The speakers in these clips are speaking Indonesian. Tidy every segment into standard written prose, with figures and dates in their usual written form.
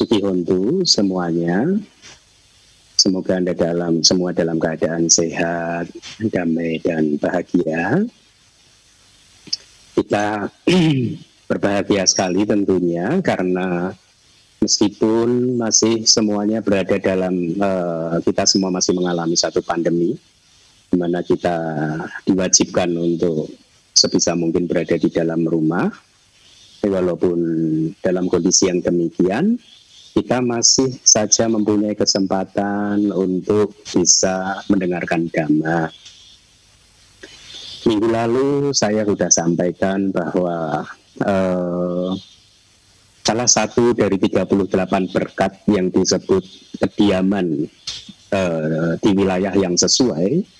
Sukihontu semuanya. Semoga Anda semua dalam keadaan sehat, damai, dan bahagia. Kita berbahagia sekali tentunya karena meskipun masih semuanya berada dalam, kita semua masih mengalami satu pandemi, di mana kita diwajibkan untuk sebisa mungkin berada di dalam rumah. Walaupun dalam kondisi yang demikian, kita masih saja mempunyai kesempatan untuk bisa mendengarkan Dhamma. Minggu lalu saya sudah sampaikan bahwa salah satu dari 38 berkat yang disebut kediaman di wilayah yang sesuai,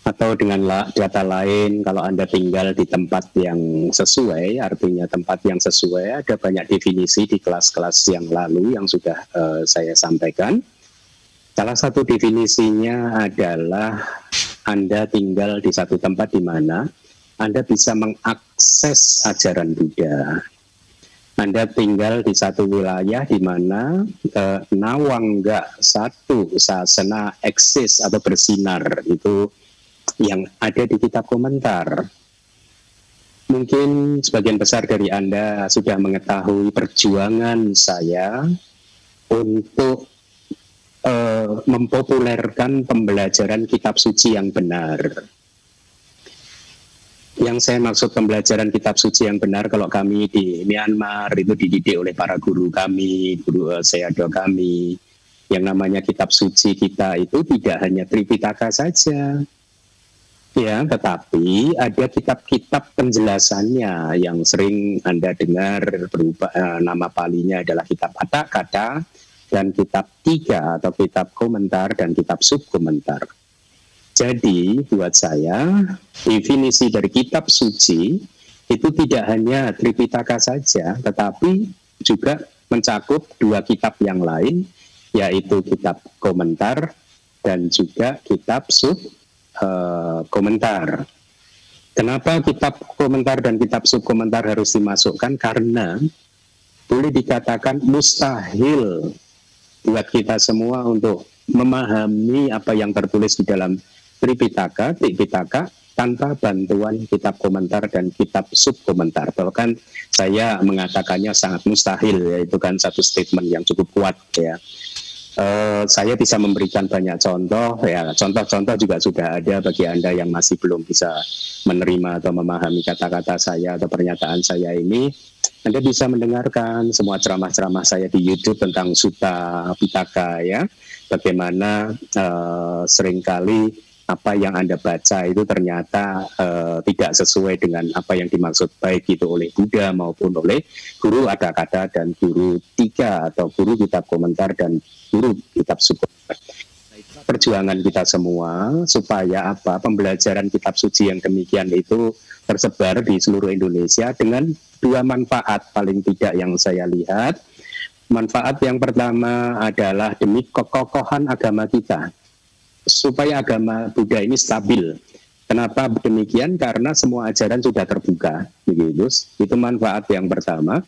atau dengan data lain, kalau Anda tinggal di tempat yang sesuai, artinya tempat yang sesuai, ada banyak definisi di kelas-kelas yang lalu yang sudah saya sampaikan. Salah satu definisinya adalah Anda tinggal di satu tempat di mana Anda bisa mengakses ajaran Buddha. Anda tinggal di satu wilayah di mana nawangga satu sasana eksis atau bersinar, itu yang ada di kitab komentar. Mungkin sebagian besar dari Anda sudah mengetahui perjuangan saya untuk mempopulerkan pembelajaran kitab suci yang benar. Yang saya maksud pembelajaran kitab suci yang benar, kalau kami di Myanmar itu dididik oleh para guru kami, guru sayadaw kami, yang namanya kitab suci kita itu tidak hanya Tripitaka saja. Ya, tetapi ada kitab-kitab penjelasannya yang sering Anda dengar berubah, nama palinya adalah kitab Atakata dan kitab 3 atau kitab komentar dan kitab subkomentar. Jadi buat saya definisi dari kitab suci itu tidak hanya Tripitaka saja, tetapi juga mencakup 2 kitab yang lain, yaitu kitab komentar dan juga kitab komentar. Kenapa kitab komentar dan kitab subkomentar harus dimasukkan? Karena boleh dikatakan mustahil buat kita semua untuk memahami apa yang tertulis di dalam Tripitaka tanpa bantuan kitab komentar dan kitab subkomentar. Bahkan saya mengatakannya sangat mustahil, yaitu kan satu statement yang cukup kuat ya. Saya bisa memberikan banyak contoh, ya contoh-contoh juga sudah ada bagi Anda yang masih belum bisa menerima atau memahami kata-kata saya atau pernyataan saya ini. Anda bisa mendengarkan semua ceramah-ceramah saya di YouTube tentang Sutta Pitaka ya, bagaimana seringkali apa yang Anda baca itu ternyata tidak sesuai dengan apa yang dimaksud, baik itu oleh Buddha maupun oleh guru Atakata dan guru 3 atau guru kitab komentar dan guru kitab subkomentar. Perjuangan kita semua supaya apa, pembelajaran kitab suci yang demikian itu tersebar di seluruh Indonesia dengan 2 manfaat paling tidak yang saya lihat. Manfaat yang pertama adalah demi kekokohan agama kita, supaya agama Buddha ini stabil. Kenapa demikian? Karena semua ajaran sudah terbuka, begitu. Itu manfaat yang pertama.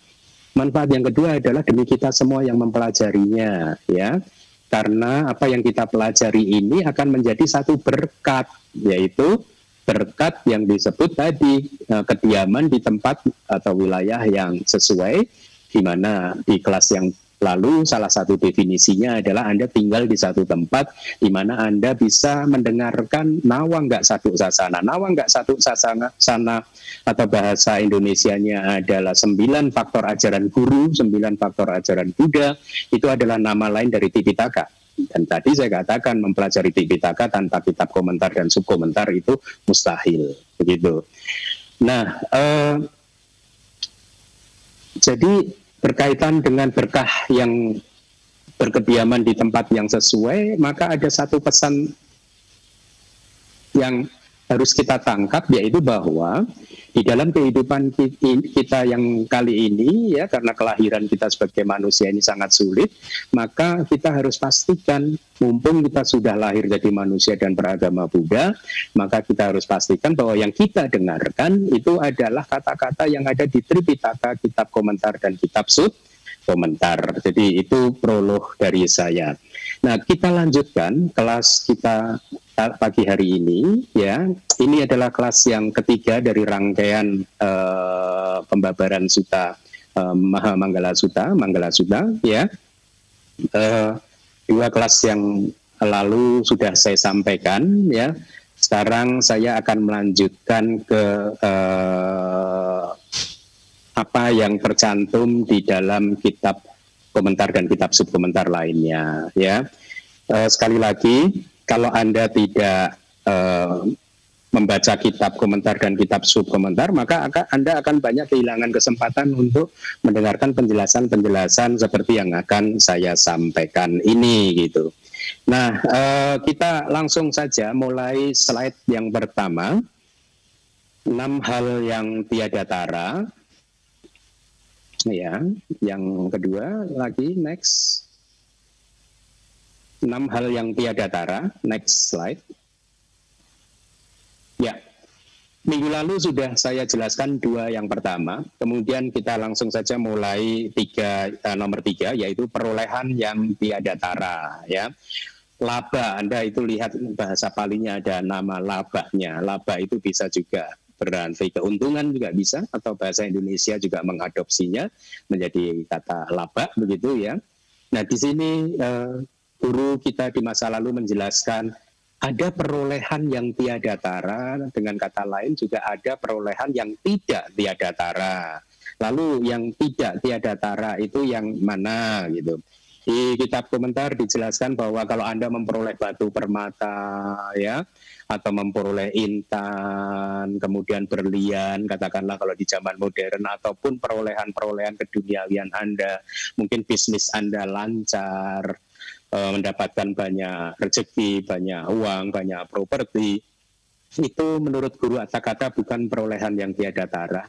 Manfaat yang kedua adalah demi kita semua yang mempelajarinya, ya. Karena apa yang kita pelajari ini akan menjadi satu berkat, yaitu berkat yang disebut tadi, kediaman di tempat atau wilayah yang sesuai, di mana di kelas yang lalu salah satu definisinya adalah Anda tinggal di satu tempat di mana Anda bisa mendengarkan nawangga satu sasana. Nawangga satu sasana atau bahasa Indonesianya adalah 9 faktor ajaran guru, 9 faktor ajaran Buddha. Itu adalah nama lain dari Tripitaka. Dan tadi saya katakan mempelajari Tripitaka tanpa kitab komentar dan subkomentar itu mustahil, begitu. Nah, jadi berkaitan dengan berkah yang berkediaman di tempat yang sesuai, maka ada satu pesan yang harus kita tangkap, yaitu bahwa di dalam kehidupan kita yang kali ini, ya, karena kelahiran kita sebagai manusia ini sangat sulit, maka kita harus pastikan, mumpung kita sudah lahir jadi manusia dan beragama Buddha, maka kita harus pastikan bahwa yang kita dengarkan itu adalah kata-kata yang ada di Tripitaka, kitab komentar dan kitab komentar. Jadi itu prolog dari saya. Nah, kita lanjutkan kelas kita pagi hari ini, ya. Ini adalah kelas yang ketiga dari rangkaian pembabaran Sutta Maha Manggala Sutta, ya. Dua kelas yang lalu sudah saya sampaikan, ya. Sekarang saya akan melanjutkan ke apa yang tercantum di dalam kitab komentar dan kitab subkomentar lainnya, ya. Sekali lagi, kalau Anda tidak membaca kitab komentar dan kitab subkomentar, maka Anda akan banyak kehilangan kesempatan untuk mendengarkan penjelasan-penjelasan seperti yang akan saya sampaikan ini, gitu. Nah, kita langsung saja mulai slide yang pertama, 6 hal yang tiada tara. Ya, yang kedua lagi, next. 6 hal yang tiada tara, next slide. Ya, minggu lalu sudah saya jelaskan 2 yang pertama, kemudian kita langsung saja mulai nomor 3, yaitu perolehan yang tiada tara, ya. Laba, Anda itu lihat bahasa Palinya ada nama labanya. Laba itu bisa juga berarti keuntungan juga bisa, atau bahasa Indonesia juga mengadopsinya menjadi kata laba, begitu ya. Nah, di sini guru kita di masa lalu menjelaskan ada perolehan yang tiada tara, dengan kata lain juga ada perolehan yang tidak tiada tara. Lalu yang tidak tiada tara itu yang mana, gitu. Di kitab komentar dijelaskan bahwa kalau Anda memperoleh batu permata, ya, atau memperoleh intan, kemudian berlian, katakanlah kalau di zaman modern, ataupun perolehan-perolehan keduniawian Anda, mungkin bisnis Anda lancar, mendapatkan banyak rezeki, banyak uang, banyak properti, itu menurut guru Atthakatha bukan perolehan yang tiada tara.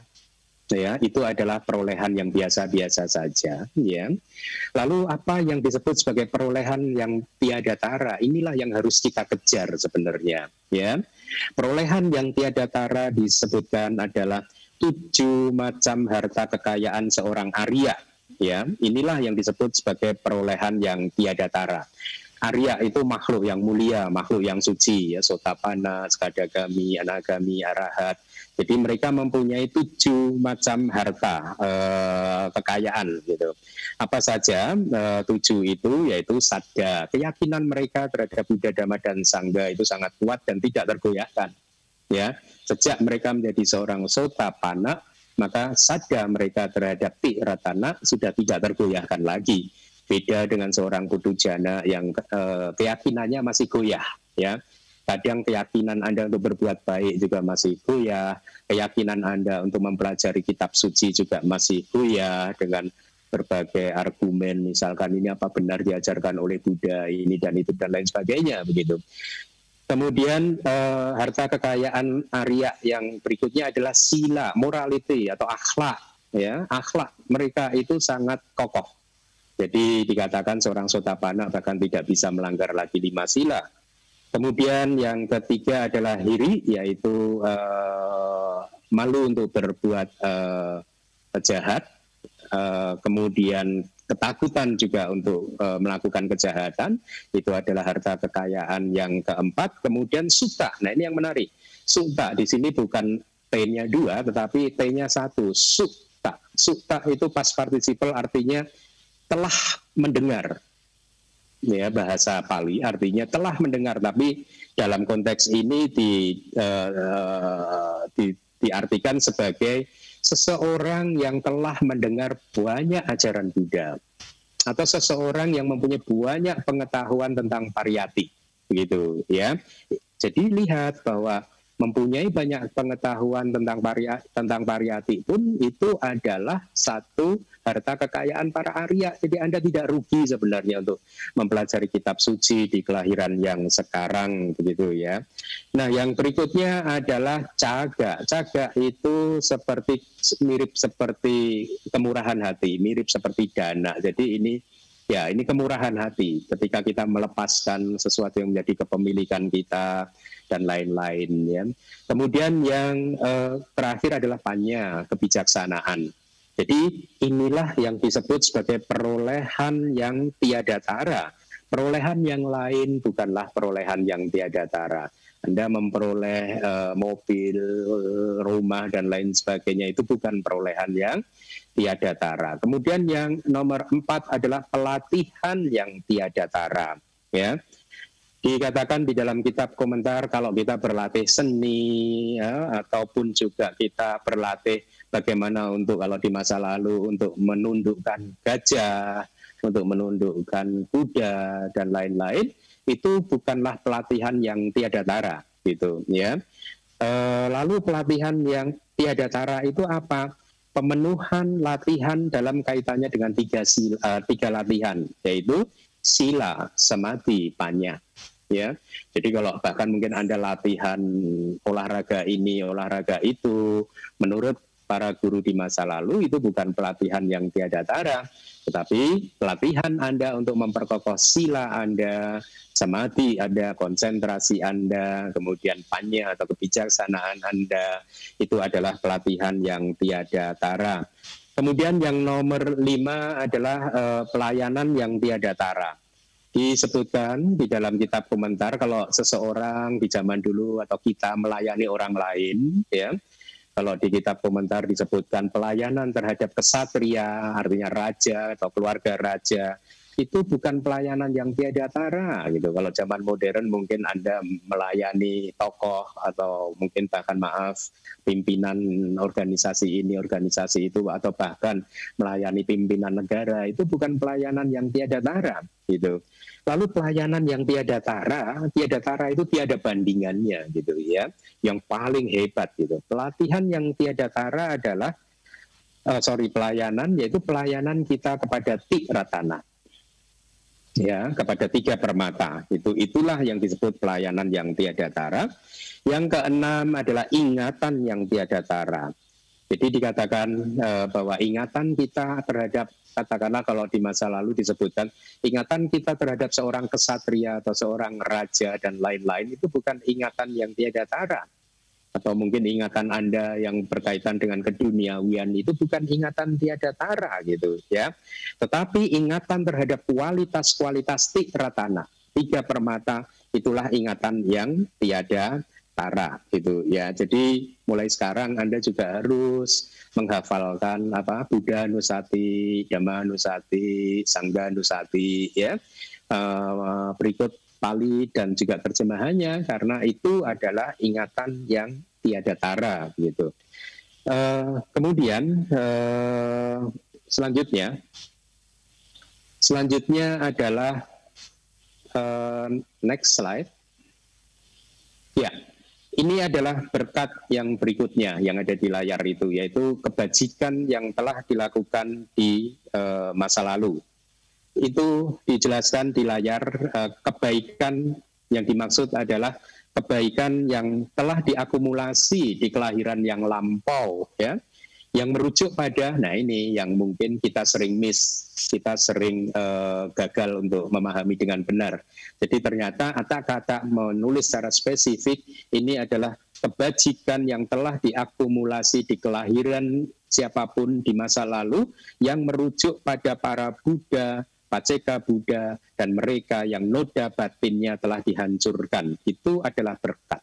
Ya, itu adalah perolehan yang biasa-biasa saja, ya. Lalu apa yang disebut sebagai perolehan yang tiada tara? Inilah yang harus kita kejar sebenarnya, ya. Perolehan yang tiada tara disebutkan adalah 7 macam harta kekayaan seorang Arya, ya. Inilah yang disebut sebagai perolehan yang tiada tara. Arya itu makhluk yang mulia, makhluk yang suci, ya, Sotapanna, Skadagami, Anagami, Arahat. Jadi mereka mempunyai 7 macam harta kekayaan, gitu. Apa saja 7 itu? Yaitu saddha. Keyakinan mereka terhadap Buddha, Dhamma, dan Sangha itu sangat kuat dan tidak tergoyahkan. Ya, sejak mereka menjadi seorang Sotapanna, maka saddha mereka terhadap Tiratana sudah tidak tergoyahkan lagi. Beda dengan seorang Putujana yang keyakinannya masih goyah, ya. Kadang keyakinan Anda untuk berbuat baik juga masih goyah, keyakinan Anda untuk mempelajari kitab suci juga masih goyah dengan berbagai argumen, misalkan ini apa benar diajarkan oleh Buddha, ini dan itu dan lain sebagainya, begitu. Kemudian harta kekayaan Arya yang berikutnya adalah sila, morality atau akhlak, ya. Akhlak mereka itu sangat kokoh. Jadi dikatakan seorang Sotapanna bahkan tidak bisa melanggar lagi 5 sila. Kemudian yang ketiga adalah hiri, yaitu malu untuk berbuat jahat. Kemudian ketakutan juga untuk melakukan kejahatan. Itu adalah harta kekayaan yang keempat. Kemudian sutta. Nah, ini yang menarik. Sutta di sini bukan T-nya 2, tetapi T-nya 1. Sutta. Sutta itu past participle, artinya telah mendengar. Ya, bahasa Pali artinya telah mendengar, tapi dalam konteks ini diartikan sebagai seseorang yang telah mendengar banyak ajaran Buddha, atau seseorang yang mempunyai banyak pengetahuan tentang pariyati, begitu, ya. Jadi lihat bahwa mempunyai banyak pengetahuan tentang pariyati pun itu adalah satu harta kekayaan para Arya. Jadi Anda tidak rugi sebenarnya untuk mempelajari kitab suci di kelahiran yang sekarang, begitu ya. Nah, yang berikutnya adalah caga. Caga itu mirip seperti kemurahan hati, mirip seperti dana. Jadi ini kemurahan hati ketika kita melepaskan sesuatu yang menjadi kepemilikan kita dan lain-lain, ya. Kemudian yang terakhir adalah panya, kebijaksanaan. Jadi inilah yang disebut sebagai perolehan yang tiada tara. Perolehan yang lain bukanlah perolehan yang tiada tara. Anda memperoleh mobil, rumah, dan lain sebagainya, itu bukan perolehan yang tiada tara. Kemudian yang nomor 4 adalah pelatihan yang tiada tara. Ya, dikatakan di dalam kitab komentar kalau kita berlatih seni, ya, ataupun juga kita berlatih bagaimana untuk kalau di masa lalu untuk menundukkan gajah, untuk menundukkan kuda dan lain-lain, itu bukanlah pelatihan yang tiada tara, gitu ya. Lalu pelatihan yang tiada tara itu apa? Pemenuhan latihan dalam kaitannya dengan tiga latihan, yaitu sila, samadhi, panya. Ya, jadi kalau bahkan mungkin Anda latihan olahraga ini, olahraga itu, menurut para guru di masa lalu itu bukan pelatihan yang tiada tara, tetapi pelatihan Anda untuk memperkokoh sila Anda, samadhi Anda, konsentrasi Anda, kemudian panya atau kebijaksanaan Anda, itu adalah pelatihan yang tiada tara. Kemudian yang nomor 5 adalah pelayanan yang tiada tara. Disebutkan di dalam kitab komentar kalau seseorang di zaman dulu atau kita melayani orang lain, ya, kalau di kitab komentar disebutkan pelayanan terhadap kesatria, artinya raja atau keluarga raja, itu bukan pelayanan yang tiada tara gitu. Kalau zaman modern mungkin Anda melayani tokoh atau mungkin bahkan pimpinan organisasi ini, organisasi itu, atau bahkan melayani pimpinan negara, itu bukan pelayanan yang tiada tara gitu. Lalu pelayanan yang tiada tara itu tiada bandingannya gitu ya, yang paling hebat gitu. Pelatihan yang tiada tara adalah pelayanan, yaitu pelayanan kita kepada Tiratana, ya, kepada 3 permata. Itulah yang disebut pelayanan yang tiada tara. Yang keenam adalah ingatan yang tiada tara. Jadi dikatakan bahwa ingatan kita terhadap, katakanlah kalau di masa lalu disebutkan, ingatan kita terhadap seorang kesatria atau seorang raja dan lain-lain, itu bukan ingatan yang tiada tara. Atau mungkin ingatan Anda yang berkaitan dengan keduniawian itu bukan ingatan tiada tara gitu ya. Tetapi ingatan terhadap kualitas-kualitas Tiratana, 3 permata, itulah ingatan yang tiada tara gitu ya. Jadi mulai sekarang Anda juga harus menghafalkan Buddha Nusati, Dhamma Nusati, Sangha Nusati ya. Berikut Pali dan juga terjemahannya, karena itu adalah ingatan yang tiada tara gitu. Kemudian selanjutnya adalah next slide. Ya, ini adalah berkat yang berikutnya yang ada di layar itu, yaitu kebajikan yang telah dilakukan di masa lalu. Itu dijelaskan di layar. Kebaikan yang dimaksud adalah kebaikan yang telah diakumulasi di kelahiran yang lampau, ya, yang merujuk pada, nah ini yang mungkin kita sering miss, kita sering gagal untuk memahami dengan benar. Jadi ternyata kata menulis secara spesifik ini adalah kebajikan yang telah diakumulasi di kelahiran siapapun di masa lalu, yang merujuk pada para Buddha, Paceka Buddha, dan mereka yang noda batinnya telah dihancurkan. Itu adalah berkat.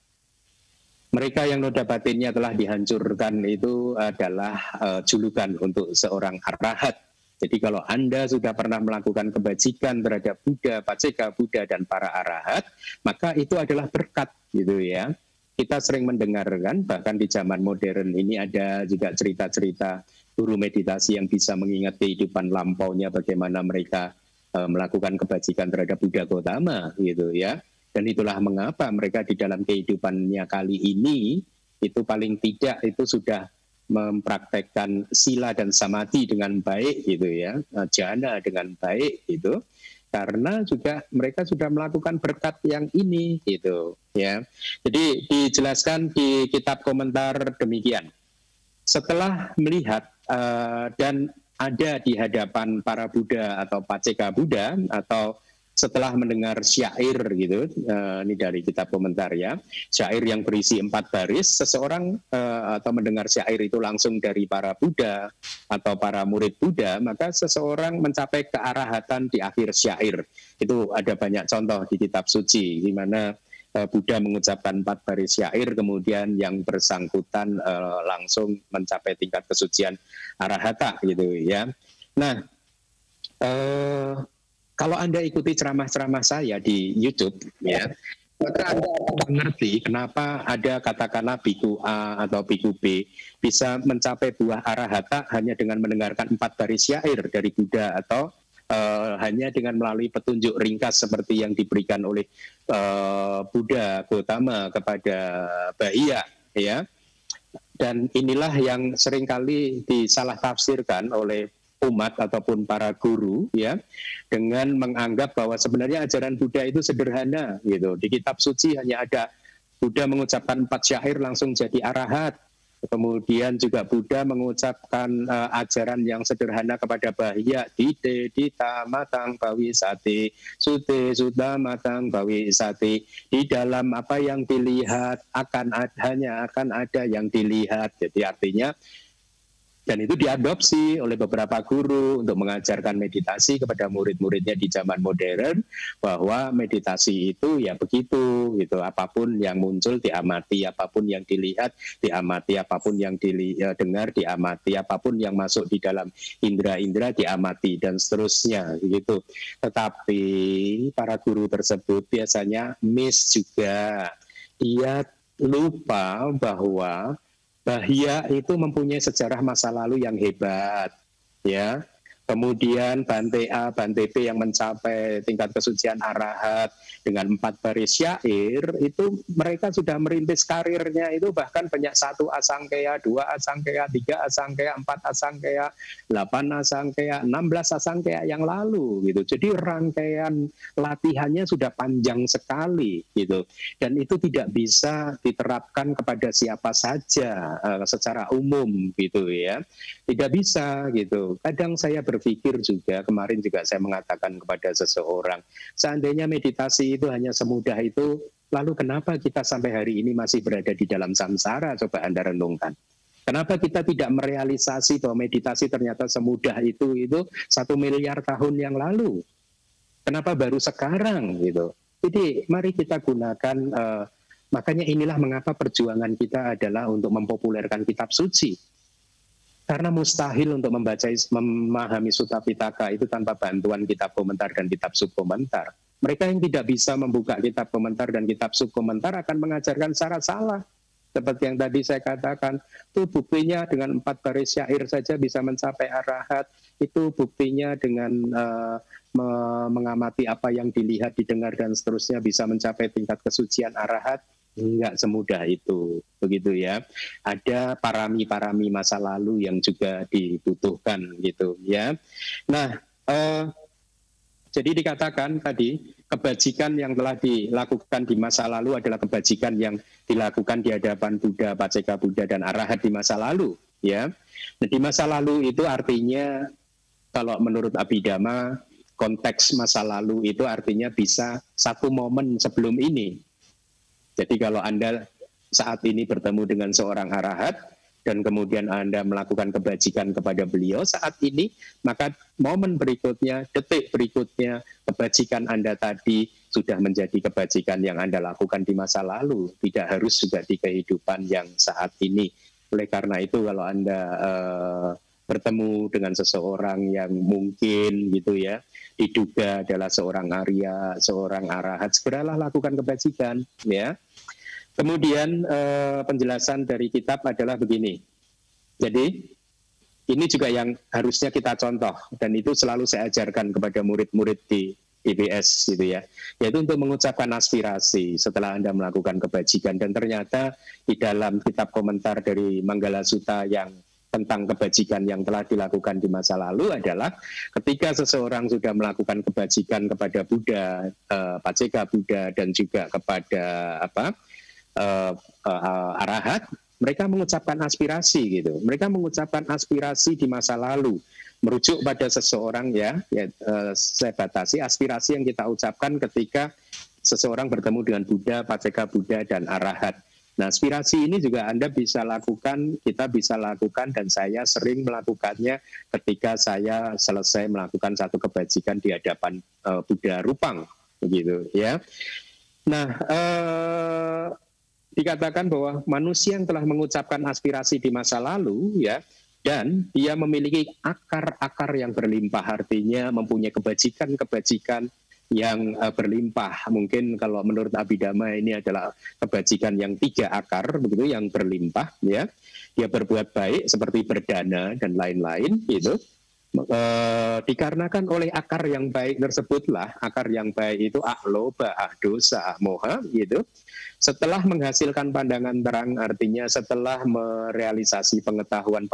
Mereka yang noda batinnya telah dihancurkan itu adalah julukan untuk seorang arahat. Jadi kalau Anda sudah pernah melakukan kebajikan terhadap Buddha, Paceka Buddha, dan para arahat, maka itu adalah berkat gitu ya. Kita sering mendengarkan, bahkan di zaman modern ini ada juga cerita-cerita guru meditasi yang bisa mengingat kehidupan lampaunya, bagaimana mereka melakukan kebajikan terhadap Buddha Gautama gitu ya. Dan itulah mengapa mereka di dalam kehidupannya kali ini itu paling tidak itu sudah mempraktekkan sila dan samadhi dengan baik gitu ya, jhana dengan baik gitu, karena juga mereka sudah melakukan berkat yang ini gitu ya. Jadi dijelaskan di kitab komentar demikian. Setelah melihat dan ada di hadapan para Buddha atau Paceka Buddha atau setelah mendengar syair gitu, ini dari kitab komentar ya, syair yang berisi 4 baris, seseorang atau mendengar syair itu langsung dari para Buddha atau para murid Buddha, maka seseorang mencapai kearahatan di akhir syair. Itu ada banyak contoh di kitab suci, di mana Buddha mengucapkan 4 baris syair, kemudian yang bersangkutan langsung mencapai tingkat kesucian arahata gitu ya. Nah, kalau Anda ikuti ceramah-ceramah saya di YouTube, ya, maka Anda akan mengerti kenapa ada katakanlah biku A atau biku B bisa mencapai buah arahata hanya dengan mendengarkan 4 baris syair dari Buddha, atau hanya dengan melalui petunjuk ringkas seperti yang diberikan oleh Buddha Gautama kepada Bahia, ya. Dan inilah yang seringkali disalah tafsirkan oleh umat ataupun para guru, ya, dengan menganggap bahwa sebenarnya ajaran Buddha itu sederhana gitu. Di kitab suci hanya ada Buddha mengucapkan 4 syair langsung jadi arahat. Kemudian juga Buddha mengucapkan ajaran yang sederhana kepada Bahia, dite dita matang bawi sate, sute suda matang bawi sate. Di dalam apa yang dilihat hanya akan ada yang dilihat. Jadi artinya, dan itu diadopsi oleh beberapa guru untuk mengajarkan meditasi kepada murid-muridnya di zaman modern, bahwa meditasi itu ya begitu gitu, apapun yang muncul diamati, apapun yang dilihat diamati, apapun yang didengar diamati, apapun yang masuk di dalam indera-indera diamati, dan seterusnya gitu. Tetapi para guru tersebut biasanya miss juga, dia lupa bahwa Bahia itu mempunyai sejarah masa lalu yang hebat, ya. Kemudian Bante A, Bante B yang mencapai tingkat kesucian arahat dengan 4 baris syair, itu mereka sudah merintis karirnya itu bahkan banyak 1 asangkeya, 2 asangkeya, 3 asangkeya, 4 asangkeya, 8 asangkeya, 16 asangkeya yang lalu gitu. Jadi rangkaian latihannya sudah panjang sekali gitu. Dan itu tidak bisa diterapkan kepada siapa saja secara umum gitu ya. Tidak bisa gitu. Kadang saya berpikir juga, kemarin juga saya mengatakan kepada seseorang, seandainya meditasi itu hanya semudah itu, lalu kenapa kita sampai hari ini masih berada di dalam samsara? Coba Anda renungkan. Kenapa kita tidak merealisasi bahwa meditasi ternyata semudah itu 1 miliar tahun yang lalu? Kenapa baru sekarang gitu? Jadi mari kita gunakan, makanya inilah mengapa perjuangan kita adalah untuk mempopulerkan kitab suci. Karena mustahil untuk memahami Sutta Pitaka itu tanpa bantuan kitab komentar dan kitab subkomentar. Mereka yang tidak bisa membuka kitab komentar dan kitab subkomentar akan mengajarkan secara salah. Seperti yang tadi saya katakan, itu buktinya dengan 4 baris syair saja bisa mencapai arahat. Itu buktinya dengan mengamati apa yang dilihat, didengar, dan seterusnya bisa mencapai tingkat kesucian arahat. Enggak semudah itu, begitu ya. Ada parami-parami masa lalu yang juga dibutuhkan gitu ya. Nah, jadi dikatakan tadi kebajikan yang telah dilakukan di masa lalu adalah kebajikan yang dilakukan di hadapan Buddha, Paceka Buddha, dan arahat di masa lalu ya. Nah, di masa lalu itu artinya kalau menurut Abhidhamma, konteks masa lalu itu artinya bisa 1 momen sebelum ini. Jadi kalau Anda saat ini bertemu dengan seorang arahat dan kemudian Anda melakukan kebajikan kepada beliau saat ini, maka momen berikutnya, detik berikutnya, kebajikan Anda tadi sudah menjadi kebajikan yang Anda lakukan di masa lalu, tidak harus juga di kehidupan yang saat ini. Oleh karena itu kalau Anda bertemu dengan seseorang yang mungkin gitu ya, diduga adalah seorang Arya, seorang arahat, segeralah lakukan kebajikan ya. Kemudian penjelasan dari kitab adalah begini. Jadi ini juga yang harusnya kita contoh, dan itu selalu saya ajarkan kepada murid-murid di IBS gitu ya, yaitu untuk mengucapkan aspirasi setelah Anda melakukan kebajikan. Dan ternyata di dalam kitab komentar dari Manggala Sutta yang tentang kebajikan yang telah dilakukan di masa lalu adalah ketika seseorang sudah melakukan kebajikan kepada Buddha, Paceka Buddha, dan juga kepada arahat, mereka mengucapkan aspirasi gitu. Mereka mengucapkan aspirasi di masa lalu merujuk pada seseorang saya batasi aspirasi yang kita ucapkan ketika seseorang bertemu dengan Buddha, Paceka Buddha, dan Arahat. Nah, aspirasi ini juga Anda bisa lakukan, kita bisa lakukan, dan saya sering melakukannya ketika saya selesai melakukan satu kebajikan di hadapan Buddha Rupang, begitu ya. Nah, dikatakan bahwa manusia yang telah mengucapkan aspirasi di masa lalu, ya, dan dia memiliki akar-akar yang berlimpah, artinya mempunyai kebajikan-kebajikan yang berlimpah. Mungkin kalau menurut Abhidhamma ini adalah kebajikan yang 3 akar, begitu, yang berlimpah, ya. Dia berbuat baik seperti berdana dan lain-lain, gitu. Dikarenakan oleh akar yang baik tersebutlah, akar yang baik itu akloba, dosa, moha, gitu. Setelah menghasilkan pandangan terang, artinya setelah merealisasi pengetahuan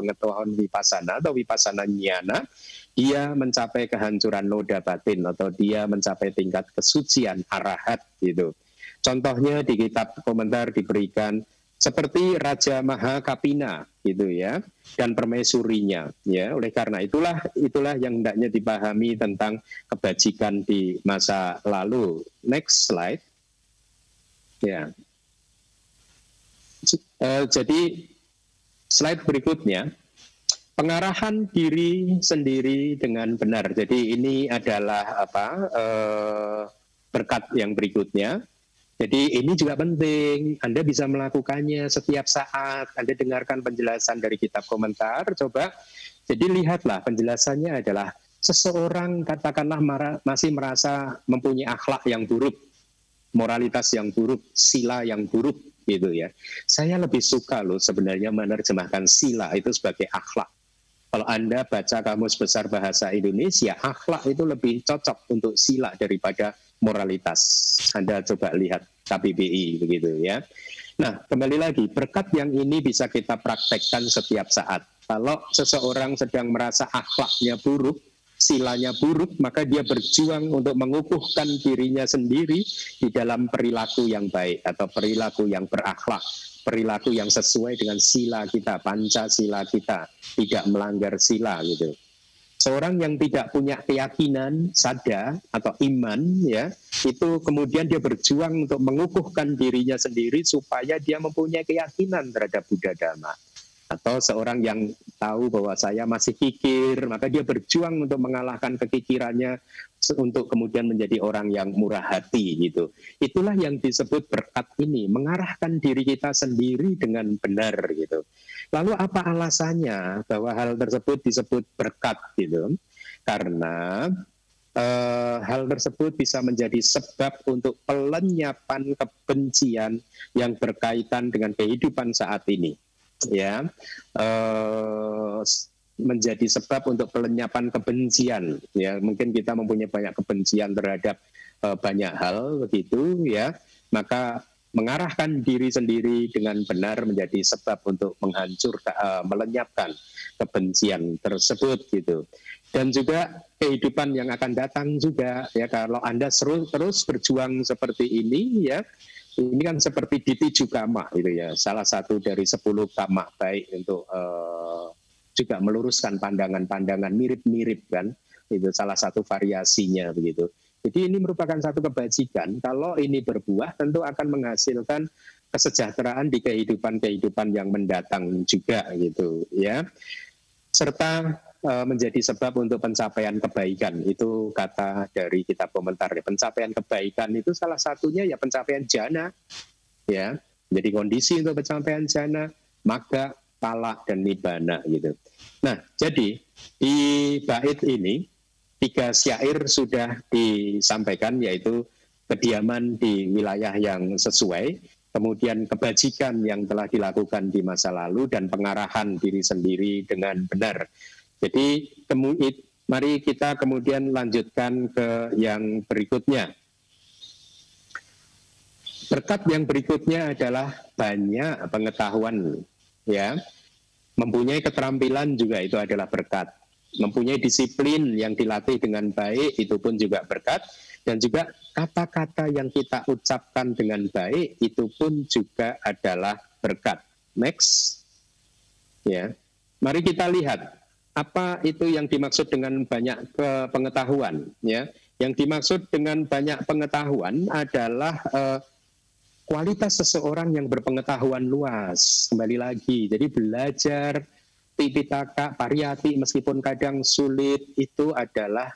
vipassana atau vipassana nyana, dia mencapai kehancuran noda batin atau dia mencapai tingkat kesucian arahat, gitu. Contohnya di kitab komentar diberikan seperti Raja Mahakapina, gitu ya, dan permaisurinya, ya. Oleh karena itulah yang hendaknya dipahami tentang kebajikan di masa lalu. Next slide. Ya. Jadi slide berikutnya, pengarahan diri sendiri dengan benar. Jadi ini adalah berkat yang berikutnya. Jadi ini juga penting, Anda bisa melakukannya setiap saat. Anda dengarkan penjelasan dari kitab komentar, coba. Jadi lihatlah penjelasannya adalah seseorang katakanlah masih merasa mempunyai akhlak yang buruk, moralitas yang buruk, sila yang buruk, gitu ya. Saya lebih suka loh sebenarnya menerjemahkan sila itu sebagai akhlak. Kalau Anda baca Kamus Besar Bahasa Indonesia, akhlak itu lebih cocok untuk sila daripada moralitas. Anda coba lihat KBBI, begitu ya. Nah, kembali lagi, berkat yang ini bisa kita praktekkan setiap saat. Kalau seseorang sedang merasa akhlaknya buruk, silanya buruk, maka dia berjuang untuk mengukuhkan dirinya sendiri di dalam perilaku yang baik atau perilaku yang berakhlak, perilaku yang sesuai dengan sila kita, Pancasila kita, tidak melanggar sila, gitu. Seorang yang tidak punya keyakinan, sada atau iman, ya, itu kemudian dia berjuang untuk mengukuhkan dirinya sendiri supaya dia mempunyai keyakinan terhadap Buddha Dhamma. Atau seorang yang tahu bahwa saya masih kikir, maka dia berjuang untuk mengalahkan kekikirannya untuk kemudian menjadi orang yang murah hati, gitu. Itulah yang disebut berkat ini, mengarahkan diri kita sendiri dengan benar, gitu. Lalu apa alasannya bahwa hal tersebut disebut berkat, gitu? Karena hal tersebut bisa menjadi sebab untuk pelenyapan kebencian yang berkaitan dengan kehidupan saat ini, ya. Menjadi sebab untuk pelenyapan kebencian, ya. Mungkin kita mempunyai banyak kebencian terhadap banyak hal, begitu ya. Maka mengarahkan diri sendiri dengan benar menjadi sebab untuk menghancurkan, melenyapkan kebencian tersebut, gitu. Dan juga kehidupan yang akan datang juga, ya. Kalau Anda terus berjuang seperti ini, ya, ini kan seperti ditiju kama, gitu ya. Salah satu dari 10 kama baik untuk juga meluruskan pandangan-pandangan mirip-mirip, kan. Itu salah satu variasinya, begitu. Jadi ini merupakan satu kebajikan. Kalau ini berbuah, tentu akan menghasilkan kesejahteraan di kehidupan-kehidupan yang mendatang juga, gitu ya. Serta menjadi sebab untuk pencapaian kebaikan. Itu kata dari kitab komentar. Pencapaian kebaikan itu salah satunya ya pencapaian jana, ya. Jadi kondisi untuk pencapaian jana, maga, pala, dan nibbana, gitu. Nah, jadi di bait ini 3 syair sudah disampaikan, yaitu kediaman di wilayah yang sesuai, kemudian kebajikan yang telah dilakukan di masa lalu, dan pengarahan diri sendiri dengan benar. Jadi mari kita kemudian lanjutkan ke yang berikutnya. Berkat yang berikutnya adalah banyak pengetahuan, ya. Mempunyai keterampilan juga itu adalah berkat. Mempunyai disiplin yang dilatih dengan baik itu pun juga berkat, dan juga kata-kata yang kita ucapkan dengan baik itu pun juga adalah berkat. Next, ya. Mari kita lihat apa itu yang dimaksud dengan banyak pengetahuan? Ya, yang dimaksud dengan banyak pengetahuan adalah kualitas seseorang yang berpengetahuan luas. Kembali lagi, jadi belajar Tipitaka, Pariyati meskipun kadang sulit itu adalah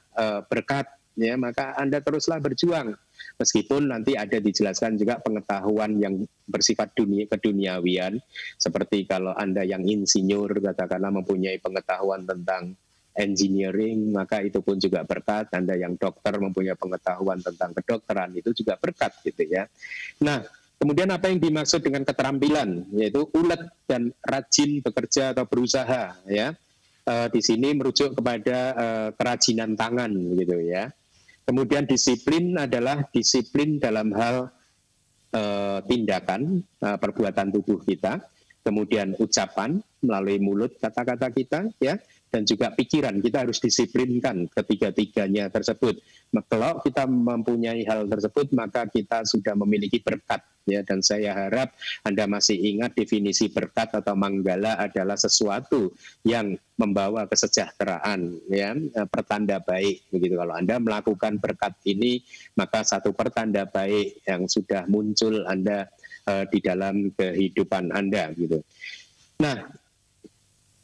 berkat. Ya, maka Anda teruslah berjuang. Meskipun nanti ada dijelaskan juga pengetahuan yang bersifat keduniawian, seperti kalau Anda yang insinyur katakanlah mempunyai pengetahuan tentang engineering, maka itu pun juga berkat. Anda yang dokter mempunyai pengetahuan tentang kedokteran, itu juga berkat gitu ya. Nah, kemudian apa yang dimaksud dengan keterampilan, yaitu ulet dan rajin bekerja atau berusaha ya. Di sini merujuk kepada kerajinan tangan gitu ya. Kemudian disiplin adalah disiplin dalam hal tindakan, perbuatan tubuh kita, kemudian ucapan melalui mulut kata-kata kita ya, dan juga pikiran. Kita harus disiplinkan ketiga-tiganya tersebut. Kalau kita mempunyai hal tersebut, maka kita sudah memiliki berkat ya. Dan saya harap Anda masih ingat definisi berkat atau manggala adalah sesuatu yang membawa kesejahteraan ya, pertanda baik begitu. Kalau Anda melakukan berkat ini, maka satu pertanda baik yang sudah muncul Anda di dalam kehidupan Anda gitu. Nah,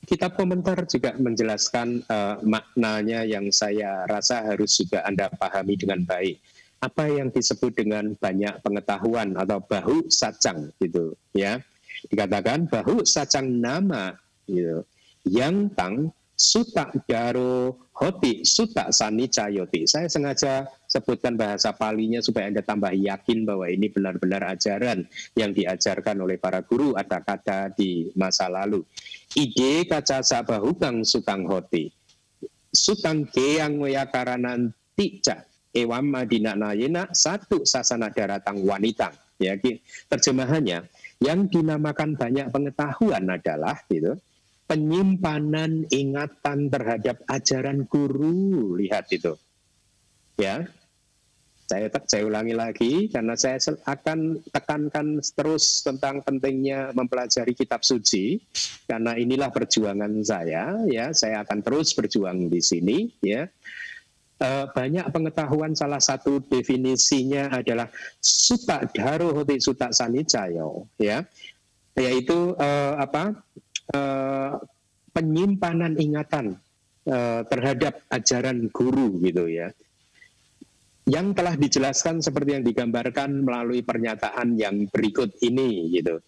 kitab komentar juga menjelaskan maknanya yang saya rasa harus juga Anda pahami dengan baik. Apa yang disebut dengan banyak pengetahuan atau bahu sacang gitu ya. Dikatakan bahu sacang nama gitu. Yang tang sutak daro hoti sutak sani cayoti. Saya sengaja sebutkan bahasa Palinya supaya Anda tambah yakin bahwa ini benar-benar ajaran yang diajarkan oleh para guru ada kata di masa lalu. Ide kaca sabahu kang sukang hoti sutang keang wayakaranan tica ewam madina nayena satu sasana daratang wanita. Ya, terjemahannya yang dinamakan banyak pengetahuan adalah gitu, penyimpanan ingatan terhadap ajaran guru. Lihat itu ya, saya ulangi lagi karena saya akan tekankan terus tentang pentingnya mempelajari kitab suci, karena inilah perjuangan saya ya. Saya akan terus berjuang di sini ya. Banyak pengetahuan, salah satu definisinya adalah suta daro hoti suta sanicayo ya, yaitu penyimpanan ingatan terhadap ajaran guru gitu ya, yang telah dijelaskan seperti yang digambarkan melalui pernyataan yang berikut ini gitu.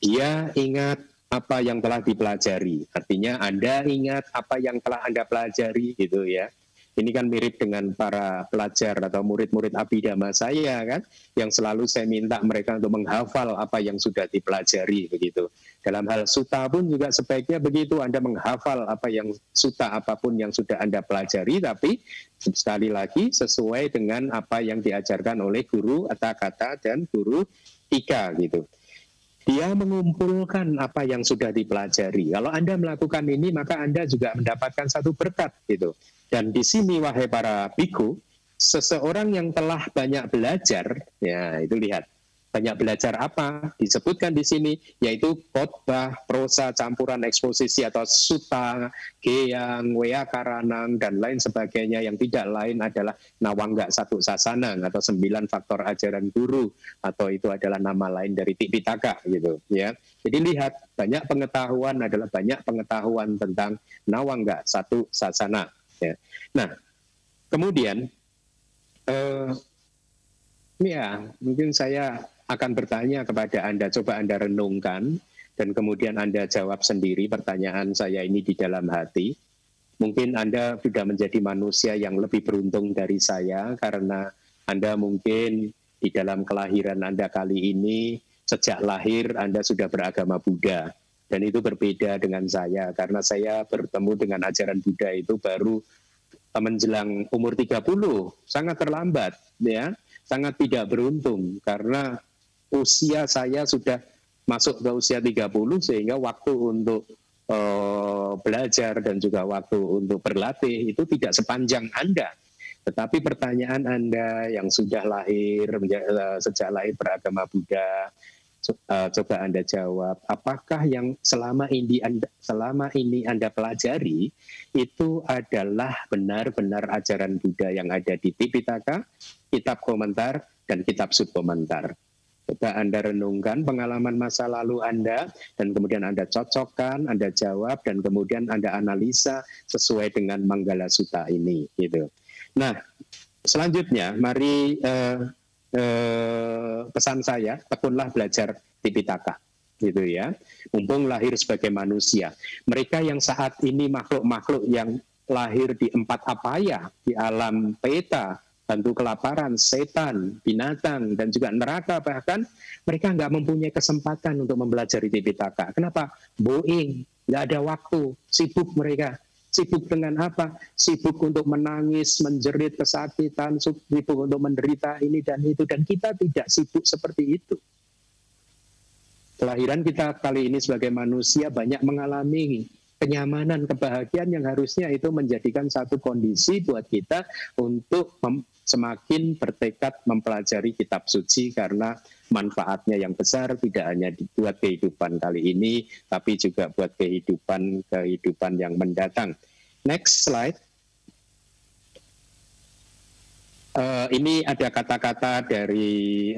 Dia ingat apa yang telah dipelajari, artinya Anda ingat apa yang telah Anda pelajari gitu ya. Ini kan mirip dengan para pelajar atau murid-murid abidama saya kan, yang selalu saya minta mereka untuk menghafal apa yang sudah dipelajari begitu. Dalam hal suta pun juga sebaiknya begitu, Anda menghafal apa yang suta apapun yang sudah Anda pelajari, tapi sekali lagi sesuai dengan apa yang diajarkan oleh guru Atakata dan guru Ika gitu. Dia mengumpulkan apa yang sudah dipelajari. Kalau Anda melakukan ini, maka Anda juga mendapatkan satu berkat gitu. Dan di sini wahai para biku, seseorang yang telah banyak belajar, ya itu lihat, banyak belajar apa? Disebutkan di sini, yaitu khotbah, prosa, campuran eksposisi atau suta, geyang, weyakaranang, dan lain sebagainya, yang tidak lain adalah nawangga satu sasanang atau 9 faktor ajaran guru, atau itu adalah nama lain dari Tipitaka gitu ya. Jadi lihat, banyak pengetahuan adalah banyak pengetahuan tentang nawangga satu sasana. Ya. Nah, kemudian ya mungkin saya akan bertanya kepada Anda, coba Anda renungkan dan kemudian Anda jawab sendiri pertanyaan saya ini di dalam hati. Mungkin Anda sudah menjadi manusia yang lebih beruntung dari saya, karena Anda mungkin di dalam kelahiran Anda kali ini, sejak lahir Anda sudah beragama Buddha. Dan itu berbeda dengan saya, karena saya bertemu dengan ajaran Buddha itu baru menjelang umur 30, sangat terlambat ya, sangat tidak beruntung karena usia saya sudah masuk ke usia 30, sehingga waktu untuk belajar dan juga waktu untuk berlatih itu tidak sepanjang Anda. Tetapi pertanyaan Anda yang sudah lahir sejak lahir beragama Buddha, Coba Anda jawab, apakah yang selama ini Anda pelajari itu adalah benar-benar ajaran Buddha yang ada di Tipitaka, kitab komentar, dan kitab subkomentar? Coba Anda renungkan pengalaman masa lalu Anda, dan kemudian Anda cocokkan, Anda jawab, dan kemudian Anda analisa sesuai dengan Manggala Sutta ini. Gitu. Nah, selanjutnya, mari pesan saya, tekunlah belajar Tipitaka, gitu ya. Mumpung lahir sebagai manusia. Mereka yang saat ini makhluk-makhluk yang lahir di 4 apaya, di alam peta, bantu kelaparan, setan, binatang, dan juga neraka, bahkan mereka nggak mempunyai kesempatan untuk mempelajari Tipitaka. Kenapa? Boeing, nggak ada waktu, sibuk mereka. Sibuk dengan apa? Sibuk untuk menangis, menjerit kesakitan, sibuk untuk menderita ini dan itu. Dan kita tidak sibuk seperti itu. Kelahiran kita kali ini sebagai manusia banyak mengalami kenyamanan, kebahagiaan yang harusnya itu menjadikan satu kondisi buat kita untuk semakin bertekad mempelajari kitab suci, karena manfaatnya yang besar tidak hanya buat kehidupan kali ini, tapi juga buat kehidupan yang mendatang. Next slide. Ini ada kata-kata dari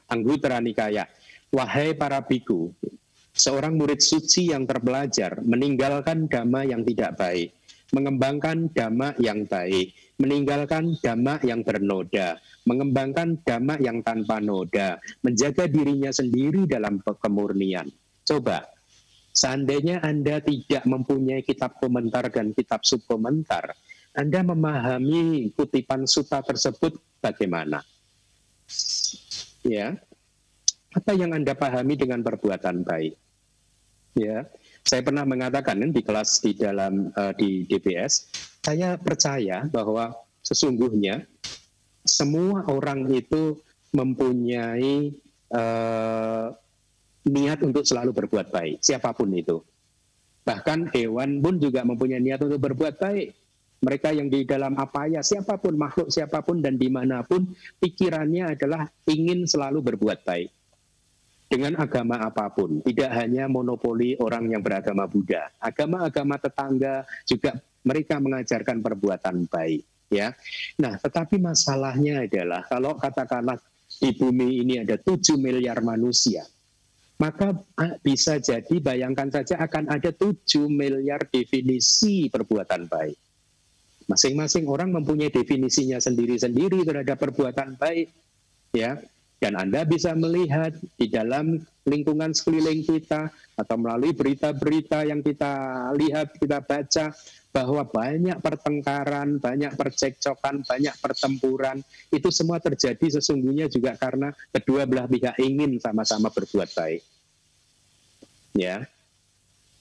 Anggutara Nikaya. Wahai para biku, seorang murid suci yang terpelajar meninggalkan dhamma yang tidak baik, mengembangkan dhamma yang baik, meninggalkan dhamma yang bernoda, mengembangkan dhamma yang tanpa noda, menjaga dirinya sendiri dalam kemurnian. Coba, seandainya Anda tidak mempunyai kitab komentar dan kitab subkomentar, Anda memahami kutipan sutta tersebut bagaimana? Ya, apa yang Anda pahami dengan perbuatan baik? Ya, saya pernah mengatakan di kelas di DBS, saya percaya bahwa sesungguhnya semua orang itu mempunyai niat untuk selalu berbuat baik, siapapun itu. Bahkan hewan pun juga mempunyai niat untuk berbuat baik. Mereka yang di dalam apaya, siapapun, makhluk siapapun dan dimanapun, pikirannya adalah ingin selalu berbuat baik. Dengan agama apapun, tidak hanya monopoli orang yang beragama Buddha. Agama-agama tetangga juga mereka mengajarkan perbuatan baik. Ya, nah tetapi masalahnya adalah kalau katakanlah di bumi ini ada 7 miliar manusia, maka bisa jadi bayangkan saja akan ada 7 miliar definisi perbuatan baik. Masing-masing orang mempunyai definisinya sendiri-sendiri terhadap perbuatan baik. Ya. Dan Anda bisa melihat di dalam lingkungan sekeliling kita atau melalui berita-berita yang kita lihat, kita baca, bahwa banyak pertengkaran, banyak percekcokan, banyak pertempuran. Itu semua terjadi sesungguhnya juga karena kedua belah pihak ingin sama-sama berbuat baik. Ya,